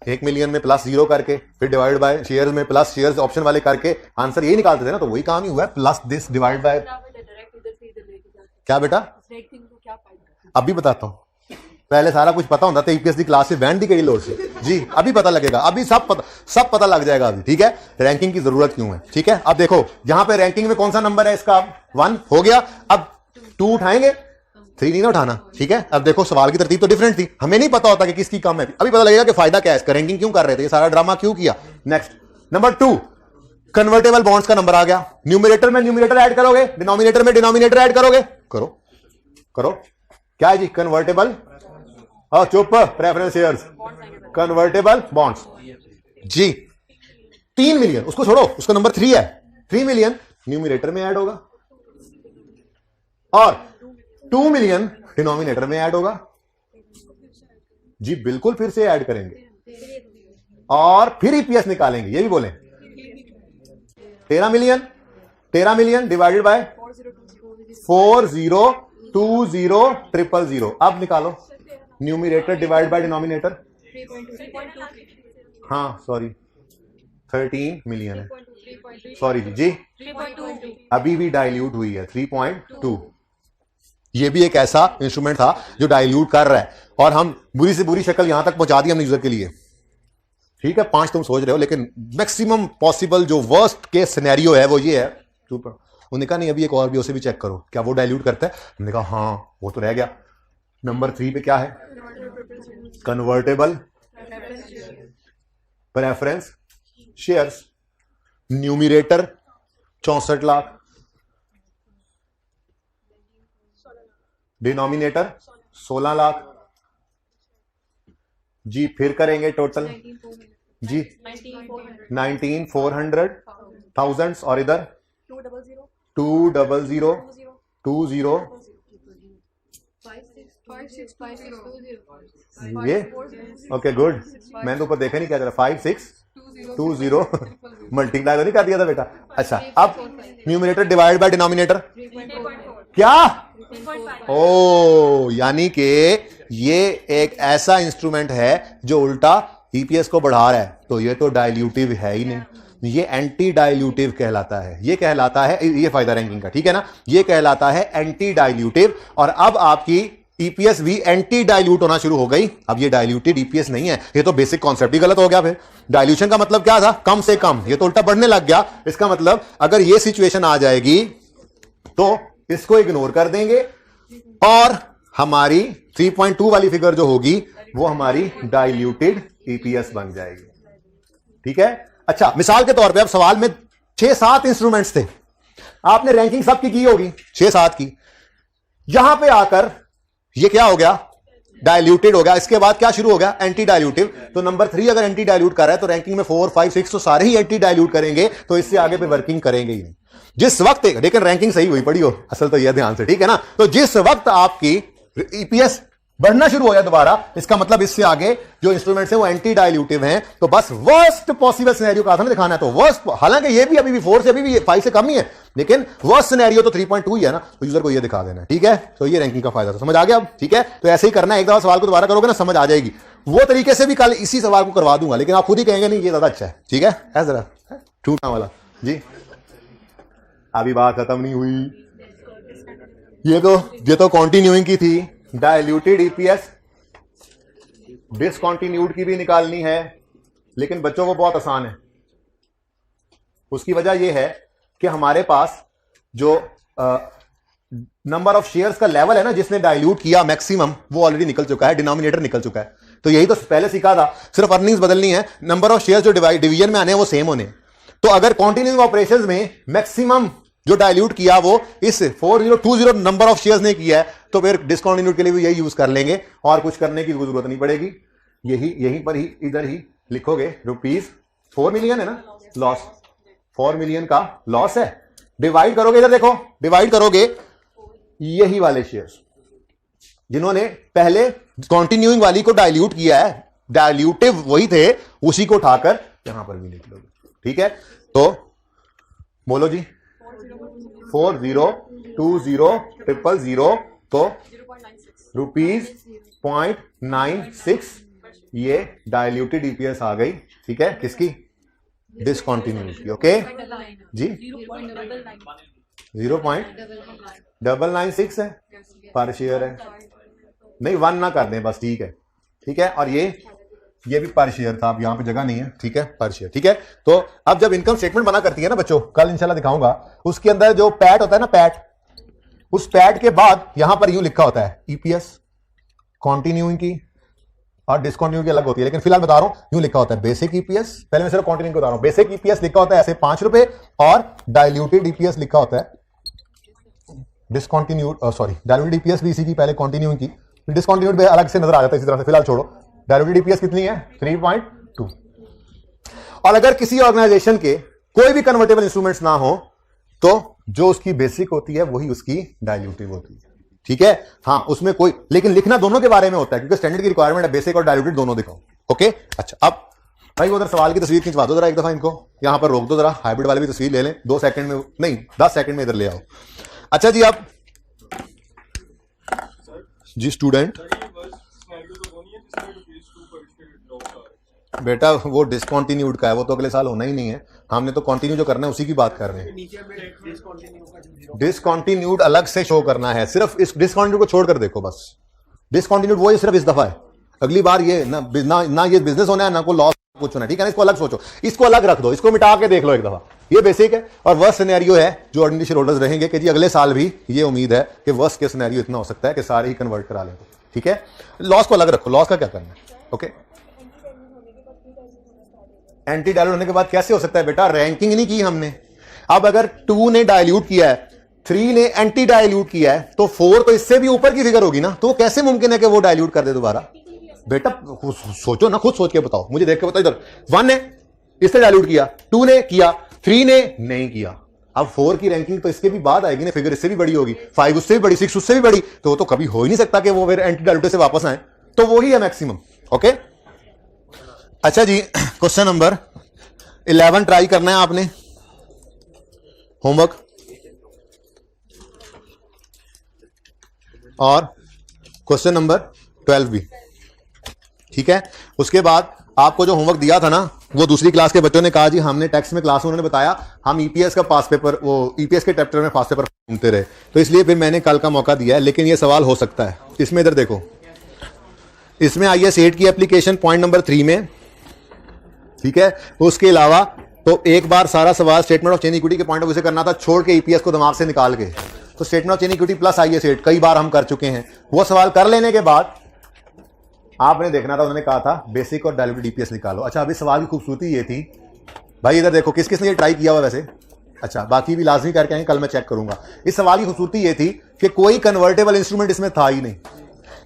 1 मिलियन में +0 करके, फिर डिवाइड बाय शेयर्स में प्लस शेयर्स ऑप्शन वाले करके आंसर यही निकालते थे ना, तो वही काम ही हुआ है, प्लस दिस डिवाइड बाय। क्या बेटा? अभी बताता हूं, पहले सारा कुछ पता होता था, ईपीएस की क्लास से बैंड दी गई लोड से जी, अभी पता लगेगा, अभी सब पता लग जाएगा अभी। ठीक है, रैंकिंग की जरूरत क्यों है? ठीक है, अब देखो यहां पे रैंकिंग में कौन सा नंबर है इसका? 1 हो गया। अब 2 उठाएंगे, 3 नहीं ना उठाना। ठीक है, अब देखो सवाल की तरतीब तो डिफरेंट थी, हमें नहीं पता होता कि किसकी कम है, अभी पता लगेगा कि फायदा क्या है इसका, रैंकिंग क्यों कर रहे थे, ये सारा ड्रामा क्यों किया। नेक्स्ट, नंबर 2, कन्वर्टेबल बॉन्ड्स का नंबर आ गया। न्यूमरेटर में न्यूमरेटर ऐड करोगे, डिनोमिनेटर में डिनोमिनेटर ऐड करोगे, करो क्या है जी? कन्वर्टेबल, और चुप, प्रेफरेंस शेयर्स, कन्वर्टेबल बॉन्ड्स जी। 3 मिलियन, उसको छोड़ो, उसका नंबर 3 है, 3 मिलियन न्यूमरेटर में ऐड होगा, और 2 मिलियन डिनोमिनेटर में ऐड होगा जी। बिल्कुल, फिर से ऐड करेंगे और फिर ईपीएस निकालेंगे, ये भी बोलें। 13 मिलियन डिवाइडेड बाय 40200000। अब निकालो न्यूमरेटर डिवाइड बाय डिनोमिनेटर। हाँ सॉरी, 13 मिलियन है, सॉरी जी, अभी भी डाइल्यूट हुई है 3.2। ये भी एक ऐसा इंस्ट्रूमेंट था जो डाइल्यूट कर रहा है, और हम बुरी से बुरी शक्ल यहां तक पहुंचा दी हमने यूजर के लिए। ठीक है, 5 तुम सोच रहे हो, लेकिन मैक्सिमम पॉसिबल जो वर्स्ट केस सिनेरियो है वो ये है। उन्होंने कहा नहीं, अभी एक और भी, उसे भी चेक करो, क्या वो डाइल्यूट करता है? हमने कहा हाँ, वो तो रह गया। नंबर 3 पे क्या है? Convertible preference shares. Numerator 64 lakh, denominator 16 lakh जी। फिर करेंगे टोटल जी, 19,400,000, और इधर 200,20 ये ओके गुड। मैंने तो ऊपर देखा नहीं क्या चला, 5620 मल्टीप्लाई तो नहीं कर दिया था बेटा। अच्छा, अब न्यूमरेटर डिवाइड बाय डिनोमिनेटर क्या? ओ, यानी कि ये एक ऐसा इंस्ट्रूमेंट है जो उल्टा ईपीएस को बढ़ा रहा है, तो ये तो डाइल्यूटिव है ही नहीं, ये एंटी डाइल्यूटिव कहलाता है। ये कहलाता है, ये फायदा रैंकिंग का, ठीक है ना, ये कहलाता है एंटी डाइल्यूटिव। और अब आपकी ईपीएस भी एंटी डाइल्यूट होना शुरू हो गई। अब ये डाइल्यूटेड ईपीएस नहीं है, ये तो बेसिक कॉन्सेप्ट ही गलत हो गया। फिर डाइल्यूशन का मतलब क्या था, कम से कम, ये तो उल्टा बढ़ने लग गया। इसका मतलब अगर ये सिचुएशन आ जाएगी तो इसको इग्नोर कर देंगे और हमारी 3.2 वाली फिगर जो होगी वो हमारी डाइल्यूटेड ईपीएस बन जाएगी, ठीक है। अच्छा, मिसाल के तौर पे अब सवाल में 6-7 इंस्ट्रूमेंट्स थे, आपने रैंकिंग सबकी की होगी 6-7 की, यहां पे आकर ये क्या हो गया, डाइल्यूटेड हो गया। इसके बाद क्या शुरू हो गया, एंटी डाइल्यूटिव। तो नंबर 3 अगर एंटी डाइल्यूट कर रहा है तो रैंकिंग में 4, 5, 6 तो सारे ही एंटी डाइल्यूट करेंगे, तो इससे आगे पे वर्किंग करेंगे ही नहीं। जिस वक्त, लेकिन रैंकिंग सही हुई पड़ी हो, असल तो यह ध्यान से, ठीक है ना। तो जिस वक्त आपकी ईपीएस बढ़ना शुरू हो जाए दोबारा, इसका मतलब इससे आगे जो इंस्ट्रूमेंट्स हैं वो एंटी डाइल्यूटिव हैं। तो बस वर्स्ट पॉसिबल सिनेरियो का था ना दिखाना है, तो वर्स्ट, हालांकि ये भी अभी भी 4 से, अभी भी 5 से कम ही है, लेकिन वर्स्ट सिनेरियो तो 3.2 ही है ना, तो यूजर को ये दिखा देना है, ठीक है। तो ये रैंकिंग का फायदा था, समझ आ गया अब, ठीक है। तो ऐसे ही करना है, एक दफा सवाल को दोबारा करोगे ना समझ आ जाएगी। वो तरीके से भी कल इसी सवाल को करवा दूंगा, लेकिन आप खुद ही कहेंगे नहीं ये ज्यादा अच्छा है, ठीक है। ऐसा जरा टूटना वाला जी, अभी बात खत्म नहीं हुई, ये तो कॉन्टिन्यूइंग की थी। डाइल्यूटेड ईपीएस डिसकंटिन्यूड की भी निकालनी है, लेकिन बच्चों को बहुत आसान है। उसकी वजह यह है कि हमारे पास जो नंबर ऑफ शेयर्स का लेवल है ना, जिसने डाइल्यूट किया मैक्सिमम, वो ऑलरेडी निकल चुका है, डिनोमिनेटर निकल चुका है। तो यही तो पहले सीखा था, सिर्फ अर्निंग्स बदलनी है, नंबर ऑफ शेयर्स जो डिवीजन में आने हैं वो सेम होने। तो अगर कॉन्टिन्यूइंग ऑपरेशंस में मैक्सिमम जो डाइल्यूट किया वो इस 4020 नंबर ऑफ शेयर्स ने किया है, तो फिर डिसकंटिन्यूड के लिए भी यही यूज कर लेंगे और कुछ करने की जरूरत नहीं पड़ेगी। यहीं पर ही, इधर ही लिखोगे ₹4 मिलियन है ना लॉस, 4 मिलियन का लॉस है। डिवाइड करोगे, इधर देखो, डिवाइड करोगे यही वाले शेयर्स जिन्होंने पहले कॉन्टिन्यूइंग वाली को डाइल्यूट किया है, डाइल्यूटिव वही थे, उसी को उठाकर यहां पर भी लिख लोगे, ठीक है। तो बोलो जी, 402000 तो ₹0.96 ये डाइल्यूटेड ईपीएस आ गई, ठीक है, किसकी, डिसकंटिन्यूड की, ओके जी। 0.996 है पर शेयर है, नहीं 1 ना कर दें बस, ठीक है, ठीक है। और ये भी पर शेयर था, अब यहां पे जगह नहीं है, ठीक है, पर शेयर, ठीक है। तो अब जब इनकम स्टेटमेंट बना करती है ना बच्चों, कल इंशाल्लाह दिखाऊंगा, उसके अंदर जो पैट होता है ना, पैट, उस पैट के बाद यहां पर यूं लिखा होता है ईपीएस, कॉन्टिन्यूइंग की और डिसकंटिन्यूइंग की अलग होती है, लेकिन फिलहाल बता रहा हूं यूं लिखा होता है बेसिक ईपीएस। पहले मैं सिर्फ कॉन्टिन्यूइंग बता रहा हूं, बेसिक ईपीएस लिखा होता है ऐसे ₹5 और डाइल्यूटेड ईपीएस लिखा होता है डिसकंटिन्यूड, सॉरी डाइल्यूटेड ईपीएस भी इसी की, पहले कॉन्टिन्यूइंग की, डिसकंटिन्यूड भी अलग से नजर आ जाता है इसी तरह से, फिलहाल छोड़ो। डाइल्यूटेड ईपीएस कितनी है, 3.2। और अगर किसी ऑर्गेनाइजेशन के कोई भी कन्वर्टेबल इंस्ट्रूमेंट्स ना हो तो जो उसकी बेसिक होती है वही उसकी डाइल्यूटिव होती है, ठीक है। हाँ, उसमें कोई, लेकिन लिखना दोनों के बारे में होता है, क्योंकि स्टैंडर्ड की रिक्वायरमेंट है बेसिक और डाइल्यूटेड दोनों दिखाओ, ओके। अच्छा, अब भाई उधर सवाल की तस्वीर खिंचवा दो जरा एक दफा, इनको यहां पर रोक दो जरा, हाइब्रिड वाली भी तस्वीर ले लें, 2 सेकंड में, नहीं 10 सेकंड में इधर ले आओ। अच्छा जी, अब जी स्टूडेंट, बेटा वो डिसकंटिन्यूड का है, वो तो अगले साल होना ही नहीं है, हमने तो कंटिन्यू जो करना है उसी की बात कर रहे हैं। डिसकंटिन्यूड अलग से शो करना है, सिर्फ इस डिसकंटिन्यूड को छोड़कर देखो बस, डिसकंटिन्यूड वो सिर्फ इस दफा है, अगली बार ये ना ये बिजनेस होना है ना को लॉस कुछ होना है, ठीक है ना। इसको अलग सोचो, इसको अलग रख दो, इसको मिटा के देख लो एक दफा, ये बेसिक है। और वर्स्ट सिनेरियो है जो ऑर्डिनरी शेयर होल्डर्स रहेंगे कि जी अगले साल भी ये उम्मीद है कि वर्स्ट के सिनेरियो इतना हो सकता है कि सारे ही कन्वर्ट करा लें, ठीक है। लॉस को अलग रखो, लॉस का क्या करना है, ओके। एंटी डाइल्यूट होने के बाद कैसे हो सकता है बेटा, रैंकिंग नहीं की हमने। अब अगर 2 ने डाइल्यूट किया है, 3 ने एंटी डाइल्यूट किया है, तो 4 तो इससे भी ऊपर की फिगर होगी ना, तो कैसे मुमकिन है कि वो डाइल्यूट कर दे दोबारा। बेटा सोचो ना, खुद सोच के बताओ, मुझे देख के बताओ। इधर 1 ने इससे डाइल्यूट किया, 2 ने किया, 3 ने नहीं किया। अब 4 की रैंकिंग तो इसके भी बाद आएगी ना, फिगर इससे भी बड़ी होगी, 5 उससे भी बड़ी, 6 उससे भी बड़ी, तो वो तो कभी हो ही नहीं सकता कि वो फिर एंटी डाइल्यूट से वापस आए, तो वो ही है मैक्सिमम, ओके। अच्छा जी, क्वेश्चन नंबर 11 ट्राई करना है आपने, होमवर्क। और क्वेश्चन नंबर 12 भी, ठीक है। उसके बाद आपको जो होमवर्क दिया था ना, वो दूसरी क्लास के बच्चों ने कहा जी हमने टेक्स्ट में क्लास में उन्होंने बताया हम ईपीएस का पास पेपर, वो ईपीएस के चैप्टर में पास पेपर ढूंढते रहे, तो इसलिए फिर मैंने कल का मौका दिया है। लेकिन ये सवाल हो सकता है इसमें, इधर देखो, इसमें IAS 8 की एप्लीकेशन पॉइंट नंबर 3 में, ठीक है। उसके अलावा तो एक बार सारा सवाल स्टेटमेंट ऑफ चेन इक्विटी के पॉइंट ऑफ व्यू से करना था, छोड़ के ईपीएस को दिमाग से निकाल के। तो statement of chain equity plus IAS 8 कई बार हम कर चुके हैं। वो सवाल कर लेने के बाद आपने देखना था, उन्होंने कहा था बेसिक और डायल्यूटेड ईपीएस निकालो। अच्छा, अभी सवाल की खूबसूरती ये थी भाई, इधर देखो किस किस ने ये ट्राई किया हुआ वैसे। अच्छा, बाकी भी लाजमी करके आएंगे, कल मैं चेक करूंगा। इस सवाल की खूबसूरती ये थी कि कोई कन्वर्टेबल इंस्ट्रूमेंट इसमें था ही नहीं,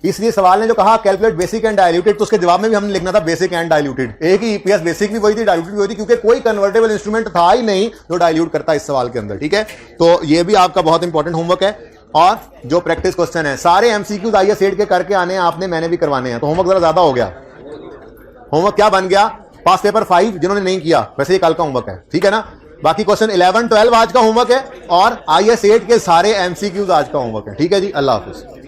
इसलिए सवाल ने जो कहा कैलकुलेट बेसिक एंड डायल्यूटेड, तो उसके जवाब में भी हमने लिखना था बेसिक एंड डायल्यूटेड। एक ही ईपीएस, बेसिक भी वही थी, डायल्यूटेड भी वही थी, क्योंकि कोई कन्वर्टेबल इंस्ट्रूमेंट था ही नहीं जो डायल्यूट करता इस सवाल के अंदर, ठीक है। तो ये भी आपका बहुत इंपॉर्टेंट होमवर्क है। और जो प्रैक्टिस क्वेश्चन है सारे एमसीक्यूज IAS 8 के करके आने हैं आपने, मैंने भी करवाने हैं। तो होमवर्क जरा ज्यादा हो गया। होमवर्क क्या बन गया, पास पेपर 5 जिन्होंने नहीं किया, वैसे ये कल का होमवर्क है, ठीक है ना। बाकी क्वेश्चन 11, 12 आज का होमवर्क है, और IAS 8 के सारे एमसीक्यूज आज का होमवर्क है, ठीक है जी। अल्लाह हाफिज।